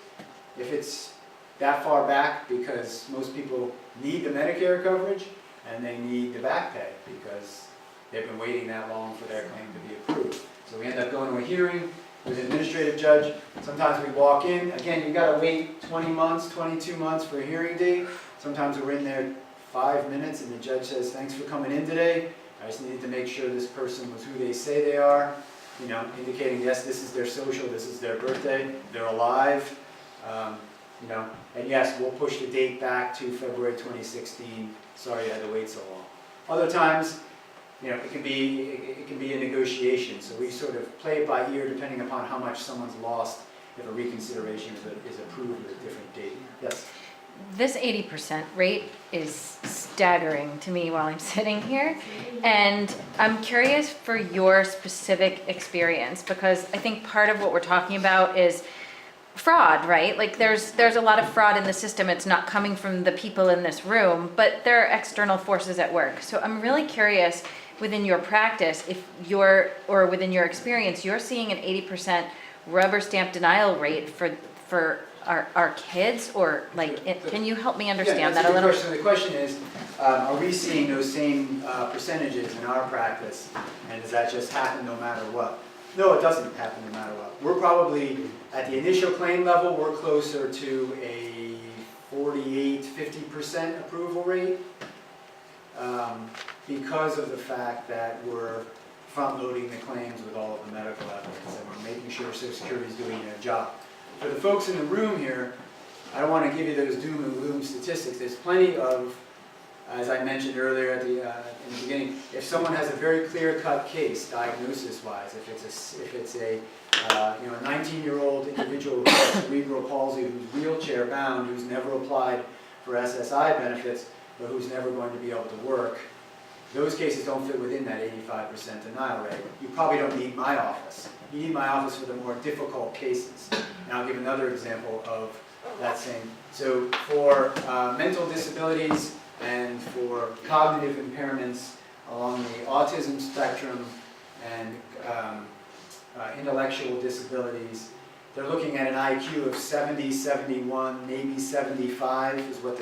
if it's that far back because most people need the Medicare coverage and they need the back pay because they've been waiting that long for their claim to be approved. So we end up going to a hearing with an administrative judge. Sometimes we walk in. Again, you got to wait 20 months, 22 months for a hearing date. Sometimes we're in there 5 minutes and the judge says, "Thanks for coming in today. I just needed to make sure this person was who they say they are," indicating, yes, this is their social, this is their birthday, they're alive, and yes, we'll push the date back to February 2016. Sorry you had to wait so long. Other times, it can be a negotiation, so we sort of play it by ear depending upon how much someone's lost if a reconsideration is approved at a different date. Yes? This 80% rate is staggering to me while I'm sitting here. And I'm curious for your specific experience because I think part of what we're talking about is fraud, right? Like there's a lot of fraud in the system. It's not coming from the people in this room, but there are external forces at work. So I'm really curious within your practice, or within your experience, you're seeing an 80% rubber stamp denial rate for our kids, or can you help me understand that a little? Question. The question is, are we seeing those same percentages in our practice, and does that just happen no matter what? No, it doesn't happen no matter what. We're probably, at the initial claim level, we're closer to a 48-50% approval rate because of the fact that we're front-loading the claims with all of the medical evidence, and we're making sure Social Security is doing their job. For the folks in the room here, I don't want to give you those doom and gloom statistics. There's plenty of, as I mentioned earlier in the beginning, if someone has a very clear-cut case, diagnosis-wise, if it's a 19-year-old individual who has cerebral palsy, who's wheelchair-bound, who's never applied for SSI benefits, but who's never going to be able to work, those cases don't fit within that 85% denial rate. You probably don't need my office. You need my office for the more difficult cases. And I'll give another example of that same. So for mental disabilities, and for cognitive impairments along the autism spectrum and intellectual disabilities. They're looking at an IQ of 70, 71, maybe 75 is what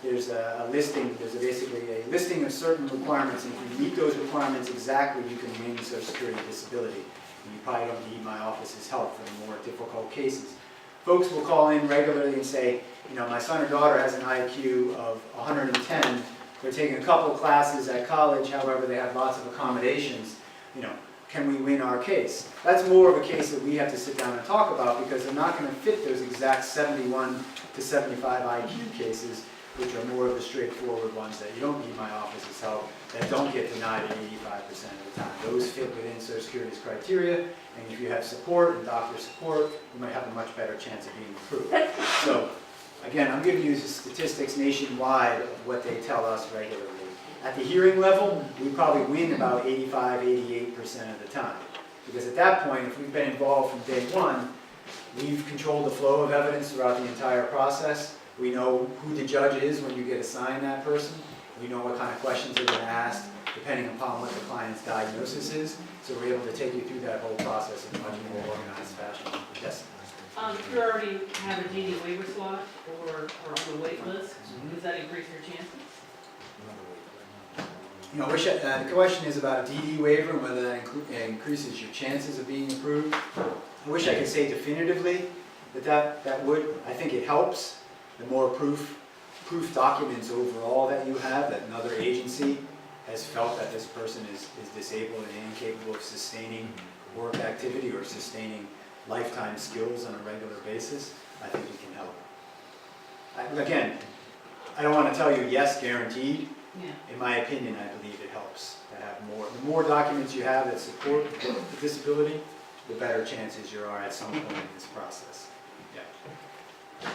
there's a listing, basically a listing of certain requirements, and if you meet those requirements exactly, you can win Social Security disability. And you probably don't need my office's help for the more difficult cases. Folks will call in regularly and say, you know, my son or daughter has an IQ of 110, they're taking a couple classes at college, however, they have lots of accommodations, you know, can we win our case? That's more of a case that we have to sit down and talk about because they're not going to fit those exact 71 to 75 IQ cases, which are more of the straightforward ones that you don't need my office's help, that don't get denied 85% of the time. Those fit within Social Security's criteria, and if you have support and doctor support, you might have a much better chance of being approved. So, again, I'm giving you the statistics nationwide of what they tell us regularly. At the hearing level, we probably win about 85, 88% of the time. Because at that point, if we've been involved from day one, we've controlled the flow of evidence throughout the entire process. We know who the judge is when you get assigned that person. We know what kind of questions they're going to ask, depending upon what the client's diagnosis is. So we're able to take you through that whole process in a much more organized fashion. Yes? If you already have a DD waiver slot or on the wait list, does that increase your chances? You know, the question is about a DD waiver and whether that increases your chances of being approved. I wish I could say definitively that would. I think it helps. The more proof documents overall that you have, that another agency has felt that this person is disabled and incapable of sustaining work activity or sustaining lifetime skills on a regular basis, I think it can help. Again, I don't want to tell you yes, guaranteed. Yeah. In my opinion, I believe it helps to have more. The more documents you have that support the disability, the better chances you are at some point in this process. Yeah.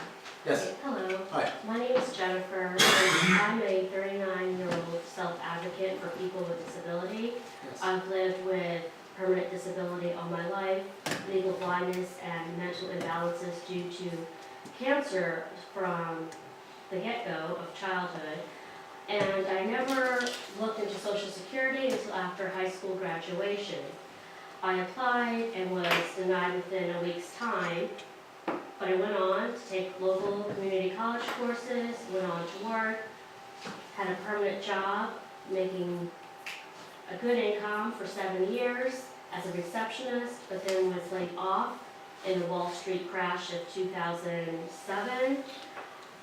Yes? Hello. Hi. My name is Jennifer, and I'm a 39-year-old self-advocate for people with disability. Yes. I've lived with permanent disability all my life, legal blindness and mental imbalances due to cancer from the get-go of childhood. And I never looked into Social Security until after high school graduation. I applied and was denied within a week's time, but I went on to take local community college courses, went on to work, had a permanent job, making a good income for 7 years as a receptionist, but then was laid off in the Wall Street crash of 2007.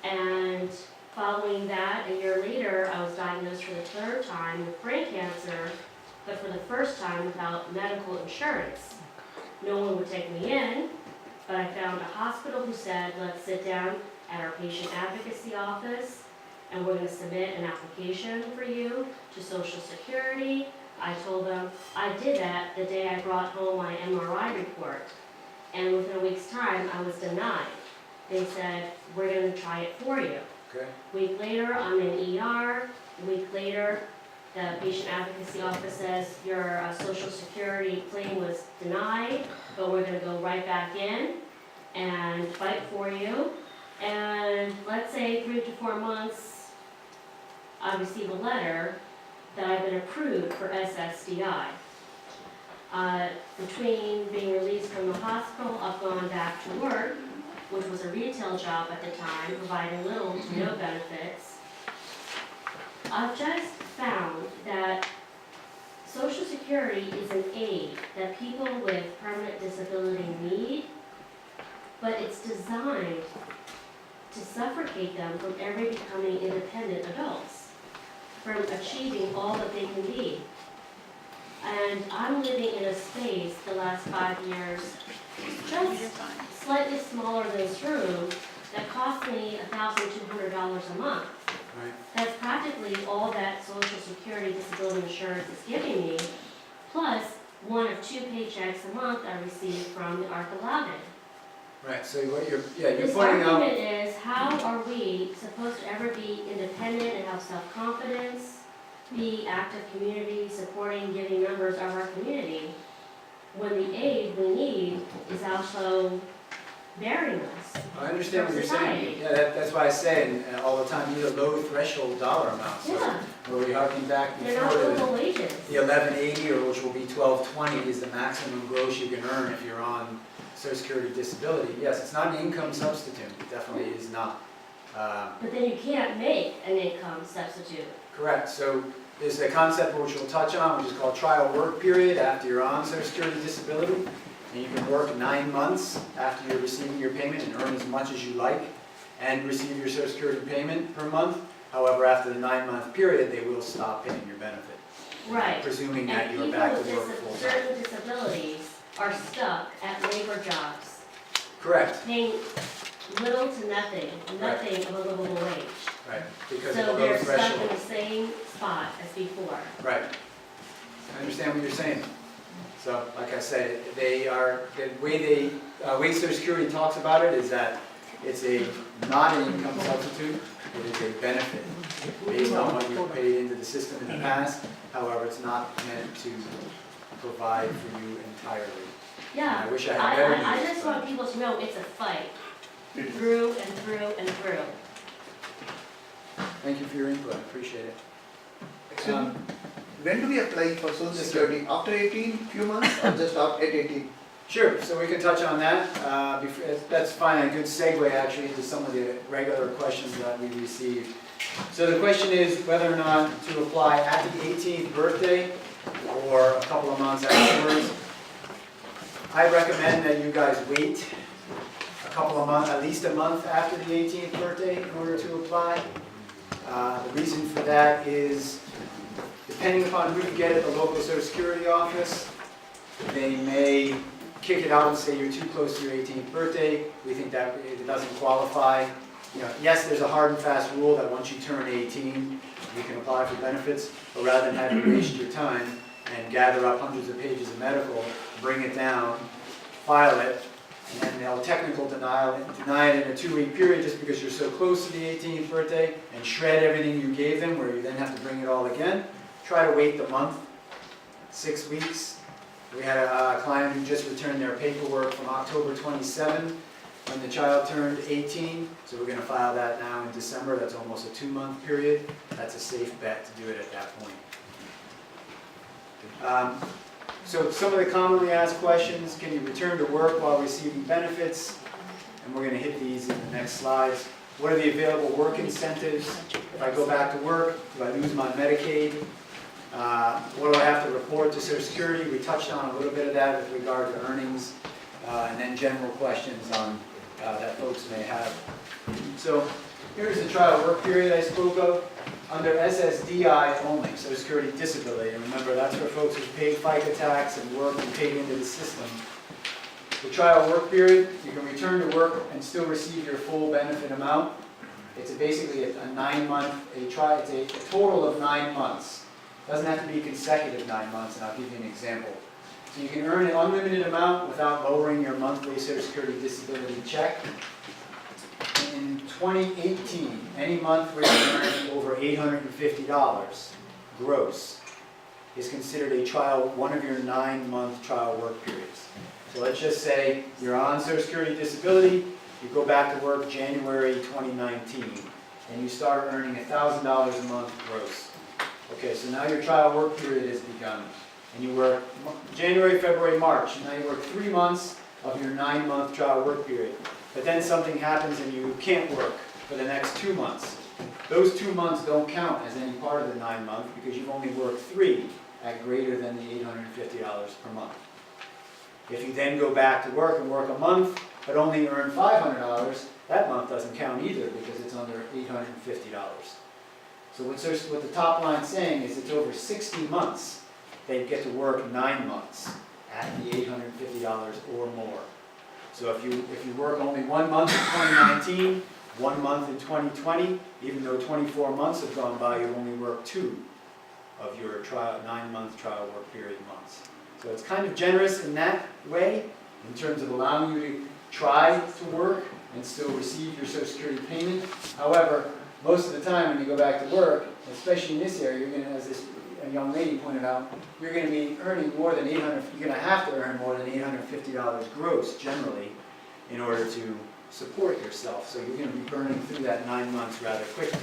And following that, a year later, I was diagnosed for the third time with brain cancer, but for the first time without medical insurance. No one would take me in, but I found a hospital who said, let's sit down at our patient advocacy office, and we're going to submit an application for you to Social Security. I told them I did that the day I brought home my MRI report, and within a week's time, I was denied. They said, we're going to try it for you. Okay. A week later, I'm in ER. A week later, the patient advocacy office says your Social Security claim was denied, but we're going to go right back in and fight for you. And let's say 3 to 4 months, I receive a letter that I've been approved for SSDI. Between being released from the hospital, I've gone back to work, which was a retail job at the time, providing little to no benefits. I've just found that Social Security is an aid that people with permanent disability need, but it's designed to suffocate them from ever becoming independent adults, from achieving all that they can be. And I'm living in a space the last 5 years, just slightly smaller than this room, that cost me $1,200 a month. Right. That's practically all that Social Security disability insurance is giving me, plus 1 of 2 paychecks a month I receive from the Archelagan. Right. So what you're This pointing out. argument is, how are we supposed to ever be independent and have self-confidence, be active community supporting, giving members of our community, when the aid we need is also bearing us. I understand what you're Society. saying. Yeah, that's why I say, and all the time, these are low threshold dollar amounts. So Yeah, where we harken back they're not before, local wages. the 1180, or which will be 1220, is the maximum gross you can earn if you're on Social Security disability. Yes, it's not an income substitute. It definitely is not. But then you can't make an income substitute. Correct. So there's a concept which we'll touch on, which is called trial work period after you're on Social Security disability. And you can work 9 months after you're receiving your payment and earn as much as you like and receive your Social Security payment per month. However, after the 9-month period, they will stop paying your benefit. Right. Presuming that And you're people back to with work full time. certain disabilities are stuck at labor jobs, Correct. paying little to nothing of a livable wage. Right. Because of So the low they're stuck in threshold. the same spot as before. Right. I understand what you're saying. So, like I said, the way Social Security talks about it is that it's not an income substitute, it is a benefit based on what you've paid into the system in the past. However, it's not meant to provide for you entirely. Yeah, I wish I had better I news, just but- want people to know it's a fight, through and through and through. Thank you for your input, I appreciate it. Excuse me, when do we apply for Social Yes, sir. Security? After 18 few months or just at 18? Sure, so we can touch on that. That's fine, a good segue actually into some of the regular questions that we received. So the question is whether or not to apply at the 18th birthday or a couple of months afterwards. I recommend that you guys wait a couple of months, at least a month after the 18th birthday in order to apply. The reason for that is, depending upon who you get at the local Social Security office, they may kick it out and say you're too close to your 18th birthday. We think that it doesn't qualify. You know, yes, there's a hard and fast rule that once you turn 18, you can apply for benefits, but rather than have you waste your time and gather up hundreds of pages of medical, bring it down, file it, and then they'll deny it in a 2-week period just because you're so close to the 18th birthday, and shred everything you gave them where you then have to bring it all again. Try to wait the month, 6 weeks. We had a client who just returned their paperwork from October 27 when the child turned 18. So we're going to file that now in December. That's almost a 2-month period. That's a safe bet to do it at that point. So some of the commonly asked questions: can you return to work while receiving benefits? And we're going to hit these in the next slides. What are the available work incentives? If I go back to work, do I lose my Medicaid? What do I have to report to Social Security? We touched on a little bit of that with regard to earnings, and then general questions on that folks may have. So here's the trial work period I spoke of. Under SSDI only, Social Security disability, and remember that's for folks who paid FICA tax and worked and paid into the system. The trial work period, you can return to work and still receive your full benefit amount. It's basically a 9-month, it's a total of 9 months. It doesn't have to be consecutive 9 months, and I'll give you an example. So you can earn an unlimited amount without lowering your monthly Social Security disability check. In 2018, any month where you earn over $850 gross is considered one of your 9-month trial work periods. So let's just say you're on Social Security disability, you go back to work January 2019, and you start earning $1,000 a month gross. Okay, so now your trial work period has begun, and you work January, February, March, and now you work 3 months of your 9-month trial work period. But then something happens and you can't work for the next 2 months. Those 2 months don't count as any part of the 9 month because you've only worked 3 at greater than the $850 per month. If you then go back to work and work a month but only earn $500, that month doesn't count either because it's under $850. So what the top line's saying is it's over 60 months they get to work 9 months at the $850 or more. So if you work only 1 month in 2019, 1 month in 2020, even though 24 months have gone by, you've only worked 2 of your 9-month trial work period months. So it's kind of generous in that way, in terms of allowing you to try to work and still receive your Social Security payment. However, most of the time when you go back to work, especially in this area, you're going to, as a young lady pointed out, you're going to be earning more than you're going to have to earn more than $850 gross generally in order to support yourself. So you're going to be burning through that 9 months rather quickly.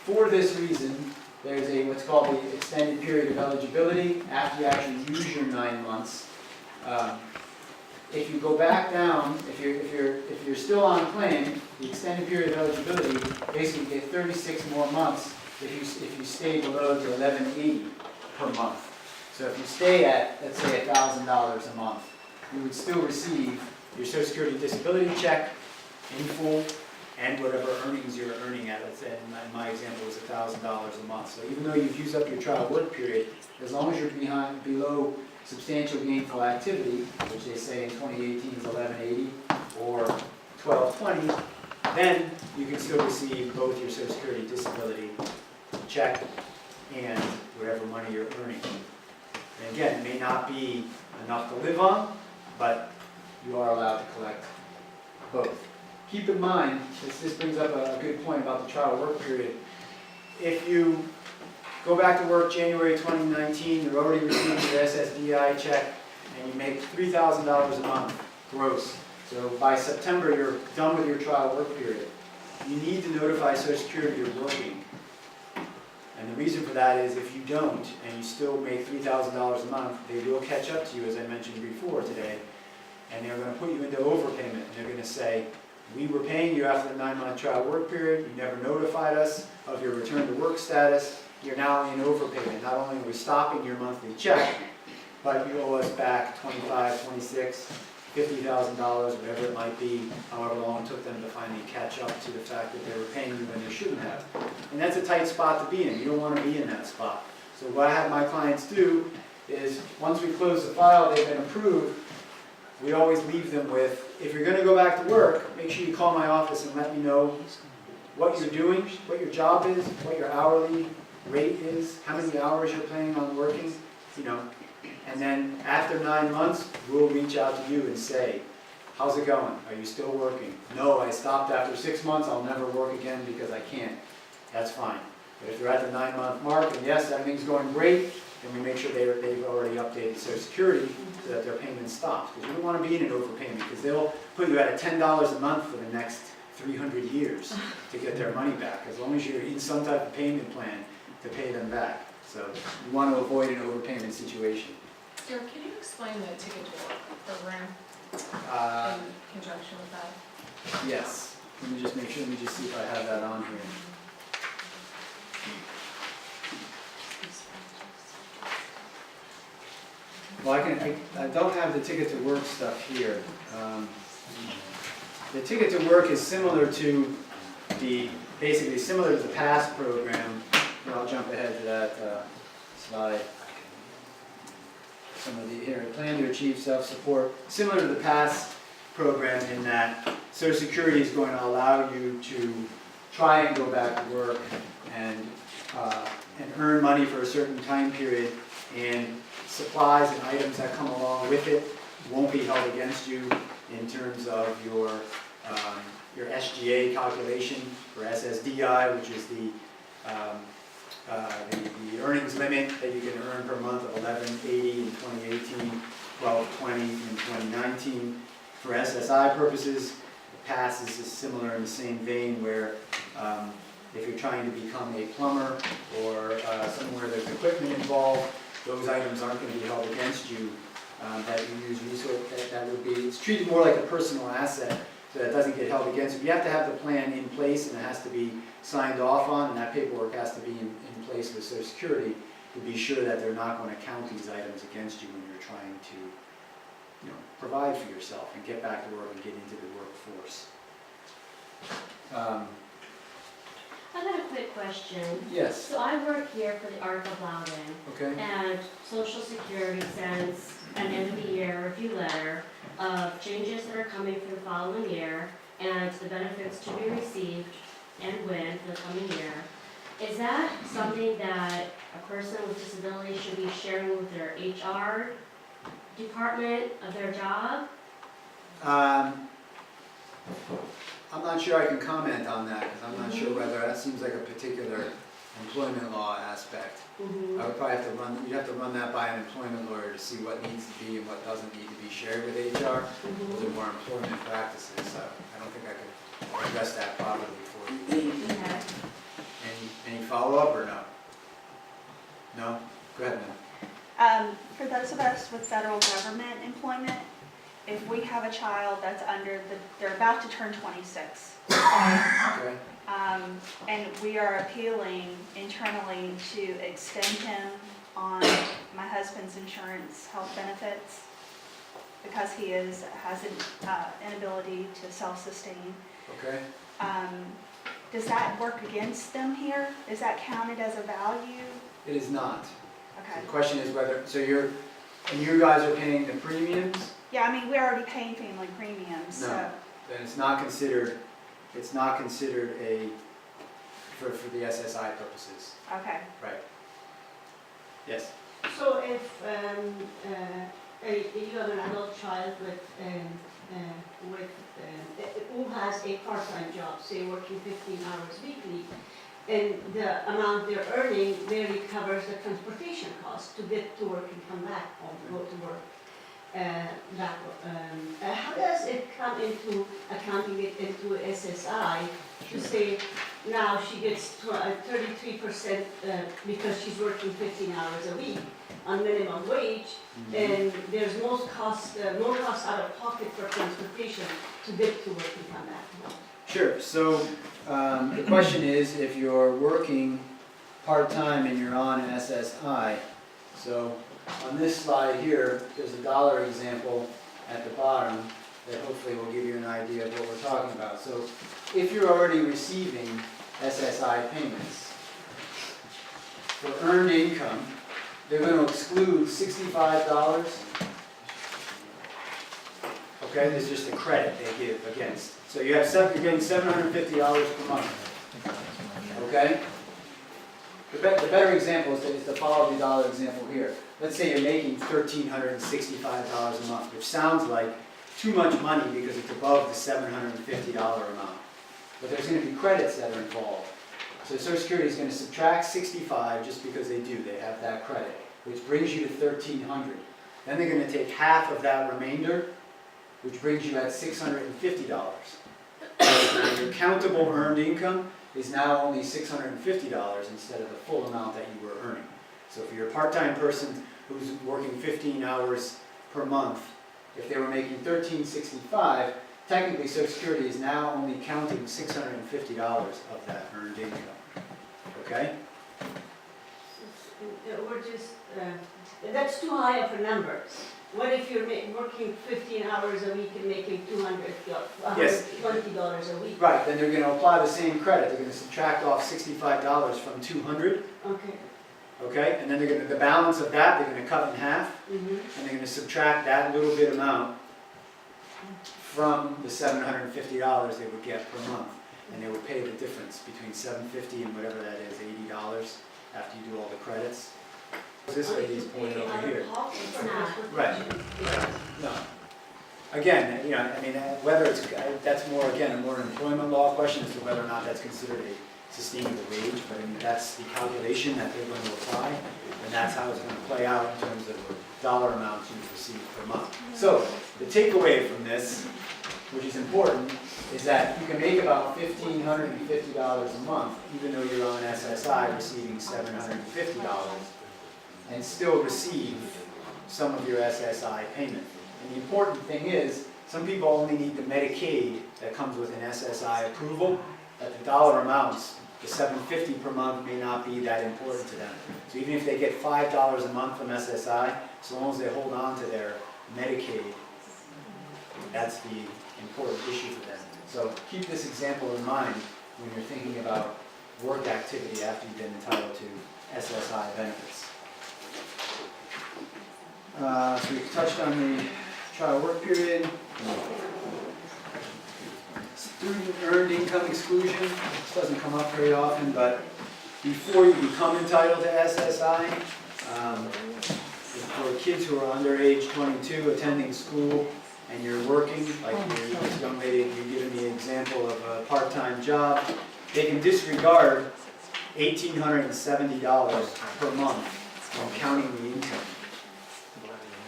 For this reason, there's what's called the extended period of eligibility after you actually use your 9 months. If you go back down, if you're still on claim, the extended period of eligibility basically you get 36 more months if you stay below the 1180 per month. So if you stay at, let's say, $1,000 a month, you would still receive your Social Security disability check in full and whatever earnings you're earning at. Let's say in my example was $1,000 a month. So even though you've used up your trial work period, as long as you're below substantial gainful activity, which they say in 2018 is 1180 or 1220, then you can still receive both your Social Security disability check and whatever money you're earning. And again, it may not be enough to live on, but you are allowed to collect both. Keep in mind, this brings up a good point about the trial work period. If you go back to work January 2019, you're already receiving your SSDI check, and you make $3,000 a month gross. So by September, you're done with your trial work period. You need to notify Social Security you're working. And the reason for that is if you don't, and you still make $3,000 a month, they will catch up to you, as I mentioned before today, and they're going to put you into overpayment. And they're going to say, we were paying you after the 9-month trial work period, you never notified us of your return to work status, you're now in overpayment. Not only are we stopping your monthly check, but you owe us back $25,000, $26,000, $50,000, whatever it might be, however long it took them to finally catch up to the fact that they were paying you when they shouldn't have. And that's a tight spot to be in. You don't want to be in that spot. So what I have my clients do is, once we close the file, they've been approved, we always leave them with, if you're going to go back to work, make sure you call my office and let me know what you're doing, what your job is, what your hourly rate is, how many hours you're planning on working, and then after 9 months, we'll reach out to you and say, how's it going? Are you still working? No, I stopped after 6 months, I'll never work again because I can't. That's fine. But if you're at the 9-month mark, and yes, everything's going great, then we make sure they've already updated Social Security so that their payment stops. Because you don't want to be in an overpayment, because they'll put you at $10 a month for the next 300 years to get their money back, as long as you're in some type of payment plan to pay them back. So you want to avoid an overpayment situation. Derek, can you explain the Ticket to Work program in conjunction with that? Yes. Let me just see if I have that on here. Well, I don't have the Ticket to Work stuff here. The Ticket to Work is similar to basically similar to the PASS program. I'll jump ahead to that slide. Some of the here, plan to achieve self-support, similar to the PASS program in that Social Security is going to allow you to try and go back to work and earn money for a certain time period, and supplies and items that come along with it won't be held against you in terms of your SGA calculation for SSDI, which is the earnings limit that you can earn per month of $11.80 in 2018, $12.20 in 2019. For SSI purposes, PASS is similar in the same vein where if you're trying to become a plumber or somewhere there's equipment involved, those items aren't going to be held against you that you use resource. That would be, it's treated more like a personal asset, so that it doesn't get held against you. You have to have the plan in place, and it has to be signed off on, and that paperwork has to be in place with Social Security to be sure that they're not going to count these items against you when you're trying to, provide for yourself and get back to work and get into the workforce. I got a quick question. Yes. So I work here for the ARC of Loudoun, Okay. and Social Security sends an end of the year review letter of changes that are coming for the following year and the benefits to be received and when for the coming year. Is that something that a person with disability should be sharing with their HR department of their job? I'm not sure I can comment on that, because I'm not sure whether that seems like a particular employment law aspect. Mhm. I would probably have to run, you'd have to run that by an employment lawyer to see what needs to be and what doesn't need to be shared with HR. Those are more employment practices, so I don't think I could address that properly for you. Okay. Any follow-up or no? No? Go ahead, ma'am. For those of us with federal government employment, if we have a child that's they're about to turn 26, Okay. and we are appealing internally to extend him on my husband's insurance health benefits because he has an inability to self-sustain. Okay. Does that work against them here? Is that counted as a value? It is not. Okay. The question is whether, so you guys are paying the premiums, Yeah, I mean, we're already paying family premiums, so. No. then it's not considered for the SSI purposes. Okay. Right. Yes. So if you have an adult child who has a part-time job, say working 15 hours weekly, and the amount they're earning barely covers the transportation cost to get to work and come back home, go to work. How does it come into accounting it into SSI to say now she gets 33% because she's working 15 hours a week on minimum wage, and there's more cost out of pocket for transportation to get to work and come back home? Sure, so the question is if you're working part-time and you're on SSI, so on this slide here, there's a dollar example at the bottom that hopefully will give you an idea of what we're talking about. So if you're already receiving SSI payments, for earned income, they're going to exclude $65. Okay, there's just a credit they give against. So you're getting $750 per month. Okay? The better example is to follow the dollar example here. Let's say you're making $1,365 a month, which sounds like too much money because it's above the $750 amount. But there's going to be credits that are involved. So Social Security is going to subtract 65 just because they do. They have that credit, which brings you to $1,300. Then they're going to take half of that remainder, which brings you at $650. So your countable earned income is now only $650 instead of the full amount that you were earning. So if you're a part-time person who's working 15 hours per month, if they were making $1,365, technically Social Security is now only counting $650 of that earned income. Okay? We're just, that's too high of a number. What if you're working 15 hours a week and making Yes. $120 a week? Right, then they're going to apply the same credit. They're going to subtract off $65 from $200. Okay. Okay, and then they're going to, the balance of that, they're going to cut in half, Mm-hmm. and they're going to subtract that little bit amount from the $750 they would get per month. And they would pay the difference between $750 and whatever that is, $80 after you do all the credits. This lady's point over here. Right. No. Again, you know, I mean, whether it's, that's more, again, a more employment law question as to whether or not that's considered a sustainable wage, but I mean, that's the calculation that they're going to apply, and that's how it's going to play out in terms of dollar amounts you receive per month. So, the takeaway from this, which is important, is that you can make about $1,550 a month, even though you're on SSI receiving $750, and still receive some of your SSI payment. And the important thing is, some people only need the Medicaid that comes with an SSI approval, that the dollar amounts, the $750 per month may not be that important to them. So even if they get $5 a month from SSI, so long as they hold on to their Medicaid, that's the important issue for them. So keep this example in mind when you're thinking about work activity after you've been entitled to SSI benefits. So we've touched on the trial work period. Student earned income exclusion. This doesn't come up very often, but before you become entitled to SSI, for kids who are under age 22 attending school and you're working, like this young lady, you're giving the example of a part-time job, they can disregard $1,870 per month when counting the income.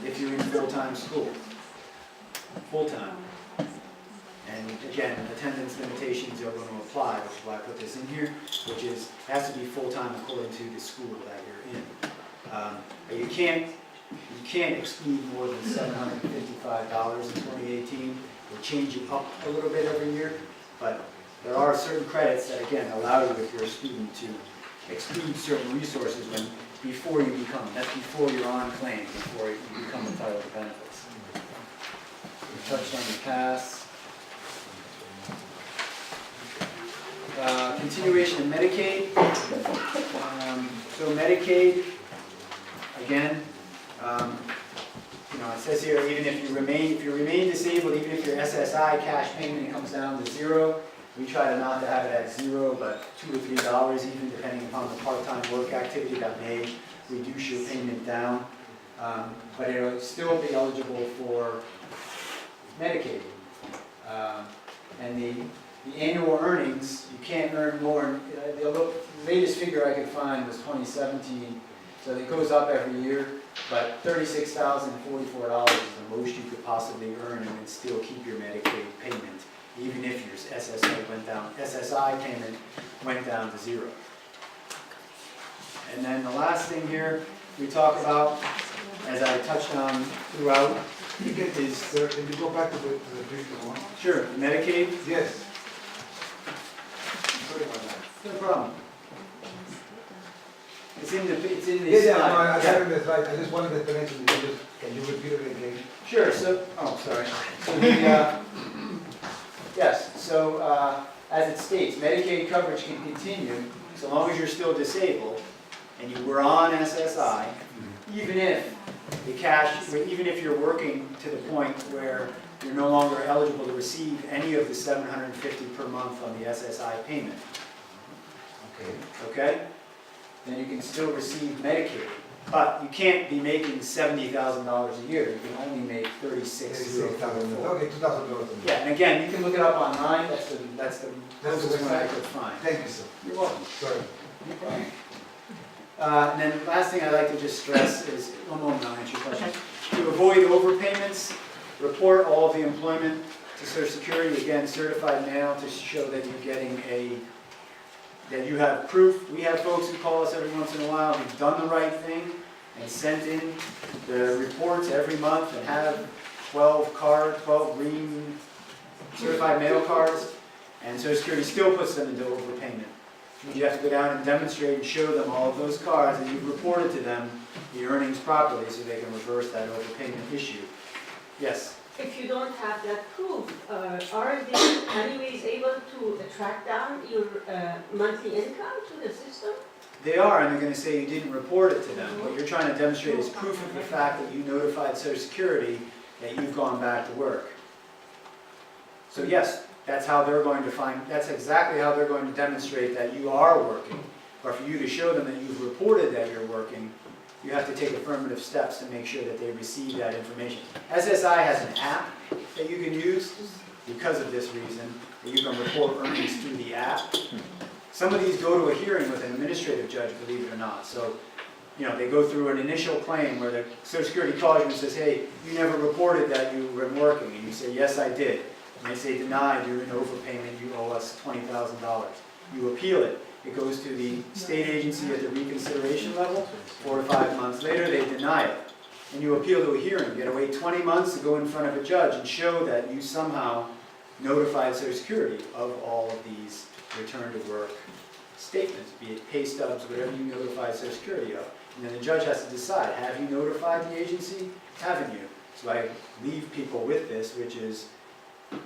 If you're in full-time school, full-time. And again, attendance limitations are going to apply, which is why I put this in here, which is, it has to be full-time according to the school that you're in. But you can't exclude more than $755 in 2018. We'll change it up a little bit every year, but there are certain credits that, again, allow you, if you're a student, to exclude certain resources before you become, that's before you're on claim, before you become entitled to benefits. We touched on the past. Continuation of Medicaid. So Medicaid, again, it says here, even if you remain disabled, even if your SSI cash payment comes down to zero, we try to not to have it at zero, but $2 or $3 even, depending upon the part-time work activity that may reduce your payment down. But it'll still be eligible for Medicaid. And the annual earnings, you can't earn more. The latest figure I could find was 2017, so it goes up every year, but $36,044 is the most you could possibly earn and then still keep your Medicaid payment, even if your SSI payment went down to zero. And then the last thing here we talk about, as I touched on throughout, is... Sir, can you go back to the previous one? Sure, Medicaid? Yes. Sorry about that. No problem. It's in the Yeah, slide. no, I got it in the slide. I just wanted the explanation. Can you repeat it again? Sure, so, sorry. So as it states, Medicaid coverage can continue so long as you're still disabled and you were on SSI, even if you're working to the point where you're no longer eligible to receive any of the $750 per month on the SSI payment. Okay? Then you can still receive Medicaid. But you can't be making $70,000 a year. You can only make $36,000. Okay, $2,000. Yeah, and again, you can look it up online. That's the closest one I could find. Thank you, sir. You're welcome. Sorry. No problem. And then the last thing I'd like to just stress is, one moment, I'll answer your question. To avoid overpayments, report all of the employment to Social Security. Again, certified mail to show that you're getting that you have proof. We have folks who call us every once in a while who've done the right thing and sent in the reports every month and have 12 green certified mail cards, and Social Security still puts them into overpayment. You have to go down and demonstrate and show them all of those cards, and you've reported to them the earnings properly so they can reverse that overpayment issue. Yes? If you don't have that proof, are they anyways able to track down your monthly income to the system? They are, and they're going to say you didn't report it to them. What you're trying to demonstrate is proof of the fact that you notified Social Security that you've gone back to work. So yes, that's exactly how they're going to demonstrate that you are working. But for you to show them that you've reported that you're working, you have to take affirmative steps to make sure that they receive that information. SSI has an app that you can use because of this reason, that you can report earnings through the app. Some of these go to a hearing with an administrative judge, believe it or not. So, they go through an initial claim where the Social Security calls you and says, hey, you never reported that you were working. And you say, yes, I did. And they say, denied, you're in overpayment, you owe us $20,000. You appeal it. It goes to the state agency at the reconsideration level. 4 to 5 months later, they deny it. And you appeal to a hearing. You got to wait 20 months to go in front of a judge and show that you somehow notified Social Security of all of these return to work statements, be it pay stubs, whatever you notified Social Security of. And then the judge has to decide, have you notified the agency? Haven't you? So I leave people with this, which is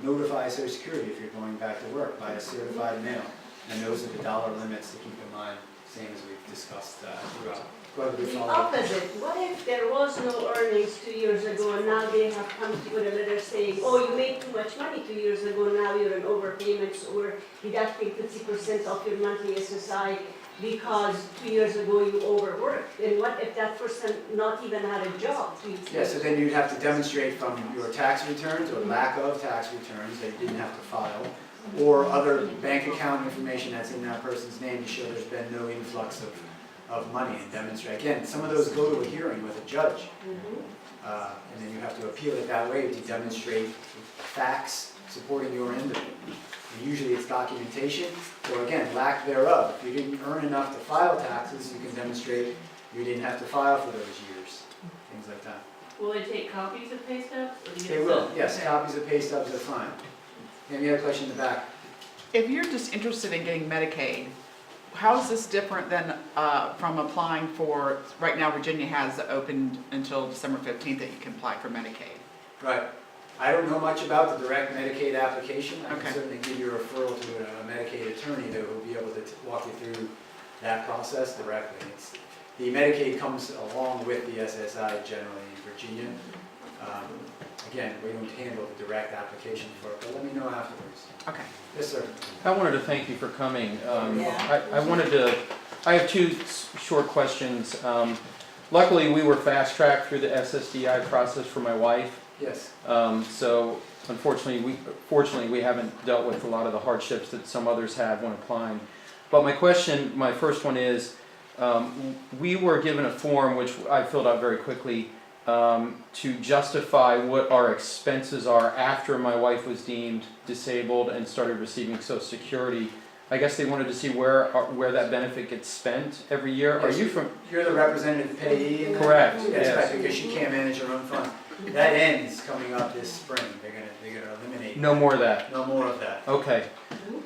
notify Social Security if you're going back to work by a certified mail. And those are the dollar limits to keep in mind, same as we've discussed throughout. The opposite. What if there was no earnings 2 years ago and now they have come to with a letter saying, oh, you made too much money 2 years ago, now you're in overpayment, so we're deducting 50% of your monthly SSI because 2 years ago you overworked. And what if that person not even had a job 2 years ago? Yeah, so then you'd have to demonstrate from your tax returns or lack of tax returns that you didn't have to file, or other bank account information that's in that person's name to show there's been no influx of money, and demonstrate. Again, some of those go to a hearing with a judge, and then you have to appeal it that way to demonstrate facts supporting your end of it. And usually it's documentation, or again, lack thereof. If you didn't earn enough to file taxes, you can demonstrate you didn't have to file for those years, things like that. Will they take copies of pay stubs? Or do you They get will, some? yes, Okay. copies of pay stubs are fine. And you had a question in the back? If you're just interested in getting Medicaid, how is this different than from applying for, right now Virginia has opened until December 15th that you can apply for Medicaid? Right. I don't know much about the direct Medicaid application. I Okay. can certainly give you a referral to a Medicaid attorney that will be able to walk you through that process directly. The Medicaid comes along with the SSI generally in Virginia. Again, we don't handle the direct application for it, but let me know afterwards. Okay. Yes, sir. I wanted to thank you for coming. Yeah. I have two short questions. Luckily, we were fast-tracked through the SSDI process for my wife. Yes. So fortunately, we haven't dealt with a lot of the hardships that some others have when applying. But my first one is, we were given a form, which I filled out very quickly, to justify what our expenses are after my wife was deemed disabled and started receiving Social Security. I guess they wanted to see where that benefit gets spent every year. Are you from? You're the representative payee in that? Correct, That's yes. right, because she can't manage her own fund. That ends coming up this spring. They're gonna eliminate. No more of that. No more of that. Okay.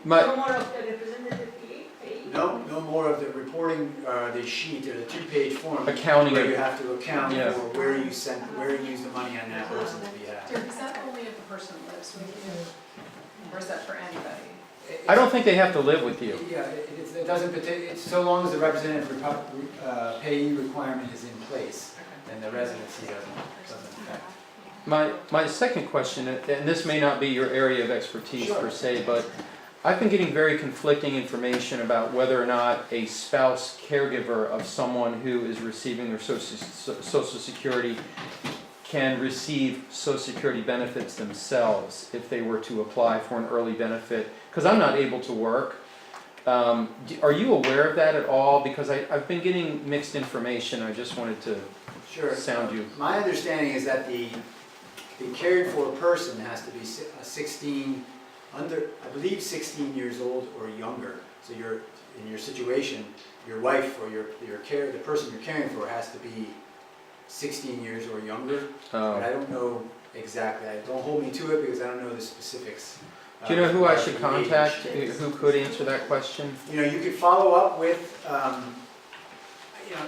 No more of the representative pay? No more of the reporting, the sheet or the two-page form. Accounting Where of- you have to account Yeah. for where you used the money on that person's behalf. Derek, is that only if the person lives with you? Or is that for anybody? I don't think they have to live with you. Yeah, it doesn't, it's so long as the representative payee requirement is in place, then the residency doesn't affect. My second question, and this may not be your area of expertise per se, but I've been getting very conflicting information about whether or not a spouse caregiver of someone who is receiving their Social Security can receive Social Security benefits themselves if they were to apply for an early benefit. Because I'm not able to work. Are you aware of that at all? Because I've been getting mixed information. I just wanted to sound you. My understanding is that the cared for person has to be 16, I believe 16 years old or younger. So in your situation, your wife or the person you're caring for has to be 16 years or younger. But I don't know exactly. Don't hold me to it because I don't know the specifics. Do you know who I should contact, who could answer that question? You could follow up with,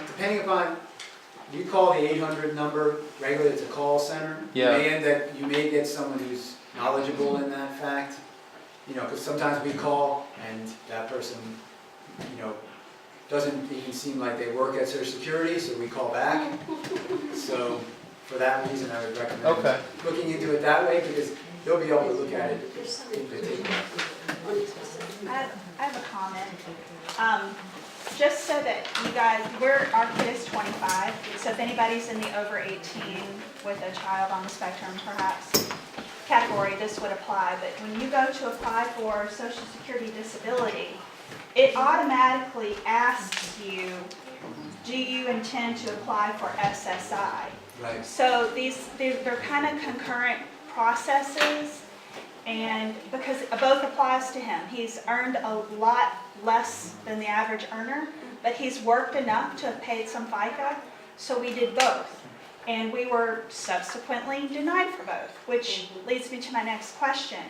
depending upon, you call the 800 number regularly, it's a call center. Yeah. You may get someone who's knowledgeable in that fact, because sometimes we call and that person, doesn't even seem like they work at Social Security, so we call back. So for that reason, I would recommend looking into it that way because they'll be able to look at it. I have a comment. Just so that you guys, our kid is 25, so if anybody's in the over 18 with a child on the spectrum, perhaps, category, this would apply. But when you go to apply for Social Security disability, it automatically asks you, do you intend to apply for SSI? Right. So they're kind of concurrent processes, and because both applies to him. He's earned a lot less than the average earner, but he's worked enough to have paid some FICA, so we did both. And we were subsequently denied for both, which leads me to my next question.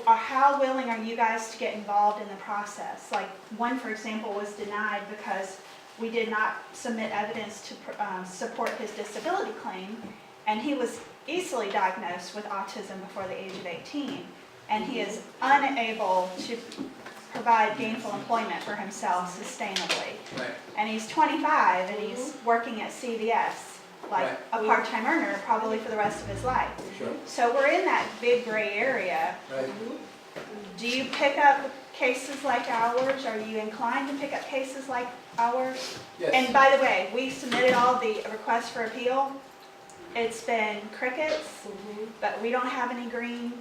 How willing are you guys to get involved in the process? Like one, for example, was denied because we did not submit evidence to support his disability claim, and he was easily diagnosed with autism before the age of 18, and he is unable to provide gainful employment for himself sustainably. Right. And he's 25 and he's working at CVS, like a part-time earner probably for the rest of his life. Sure. So we're in that big gray area. Right. Do you pick up cases like ours? Are you inclined to pick up cases like ours? Yes. And by the way, we submitted all the requests for appeal. It's been crickets, but we don't have any green,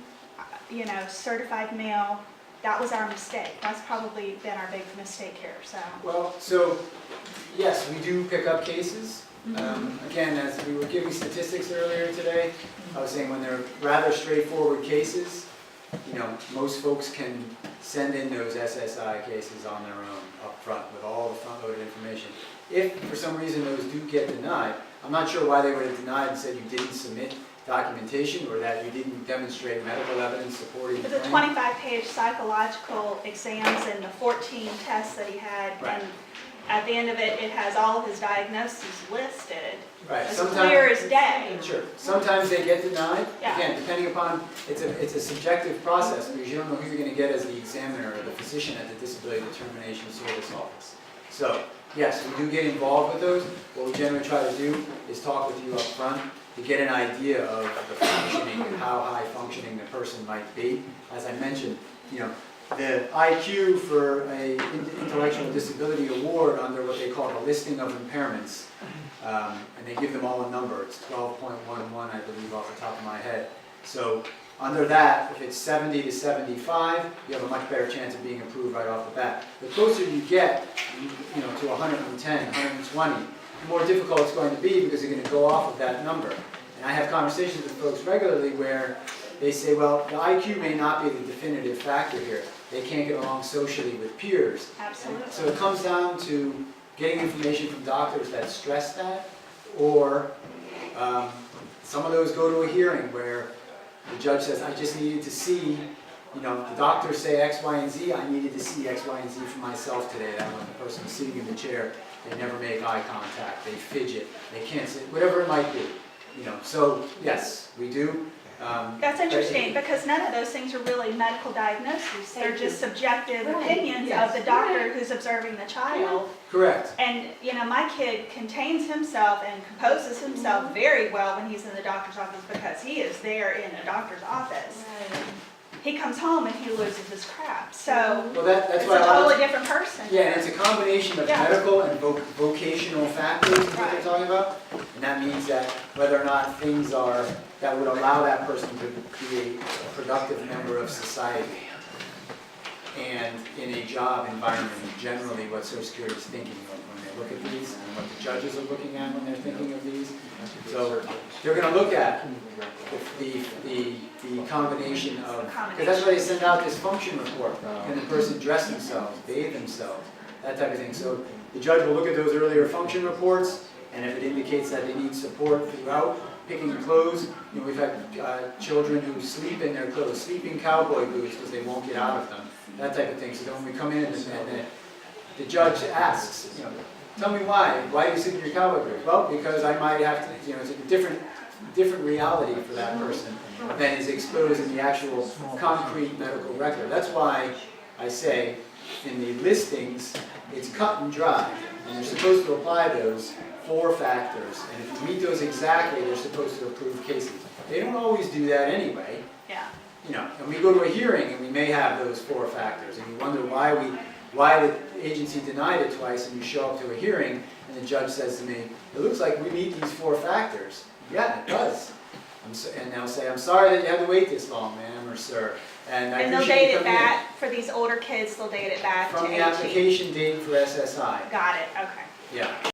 certified mail. That was our mistake. That's probably been our big mistake here, so. Well, so, yes, we do pick up cases. Again, as we were giving statistics earlier today, I was saying when they're rather straightforward cases, most folks can send in those SSI cases on their own up front with all the front-loaded information. If for some reason those do get denied, I'm not sure why they would have denied and said you didn't submit documentation or that you didn't demonstrate medical evidence supporting the The claim. 25-page psychological exams and the 14 tests that he had, Right. and at the end of it, it has all of his diagnoses listed. Right. As Sometimes- clear as day. Sure. Sometimes they get denied. Yeah. Again, depending upon, it's a subjective process because you don't know who you're going to get as the examiner or the physician at the Disability Determination Service Office. So, yes, we do get involved with those. What we generally try to do is talk with you up front to get an idea of the functioning and how high functioning the person might be. As I mentioned, the IQ for a intellectual disability award under what they call the listing of impairments, and they give them all a number. It's 12.11, I believe, off the top of my head. So under that, if it's 70 to 75, you have a much better chance of being approved right off the bat. The closer you get, to 110, 120, the more difficult it's going to be because you're going to go off of that number. And I have conversations with folks regularly where they say, well, the IQ may not be the definitive factor here. They can't get along socially with peers. Absolutely. So it comes down to getting information from doctors that stress that, or some of those go to a hearing where the judge says, I just needed to see, the doctors say X, Y, and Z, I needed to see X, Y, and Z for myself today. That when the person is sitting in the chair, they never make eye contact, they fidget, they can't sit, whatever it might be. So yes, we do. That's interesting, because none of those things are really medical diagnoses. They're just subjective opinions of the doctor who's observing the child. Correct. And, my kid contains himself and composes himself very well when he's in the doctor's office because he is there in a doctor's office. He comes home and he loses his crap. So Well, that's it's a why a lot totally of, different person. yeah, and it's a combination of Yeah. medical and vocational factors is what they're Right. talking about. And that means that whether or not things are, that would allow that person to be a productive member of society. And in a job environment, generally what Social Security is thinking of when they look at these and what the judges are looking at when they're thinking of these. So they're going to look at the combination of, because that's why they send out this function report. Can the person dress themselves, bathe themselves, that type of thing. So the judge will look at those earlier function reports, and if it indicates that they need support throughout picking clothes, we've had children who sleep in their clothes, sleep in cowboy boots because they won't get out of them, that type of thing. So then when we come in and the judge asks, tell me why do you sleep in your cowboy boots? Well, because I might have to, it's a different reality for that person than is exposed in the actual concrete medical record. That's why I say in the listings, it's cut and dry, and you're supposed to apply those 4 factors, and if you meet those exactly, they're supposed to approve cases. They don't always do that anyway. Yeah. And we go to a hearing and we may have those 4 factors, and you wonder why the agency denied it twice, and you show up to a hearing, and the judge says to me, it looks like we meet these 4 factors. Yeah, it does. And they'll say, I'm sorry that you had to wait this long, ma'am or sir. And I And they'll appreciate date you it coming in. back, for these older kids, they'll date it back to From the 18. application date for SSI. Got it, okay. Yeah.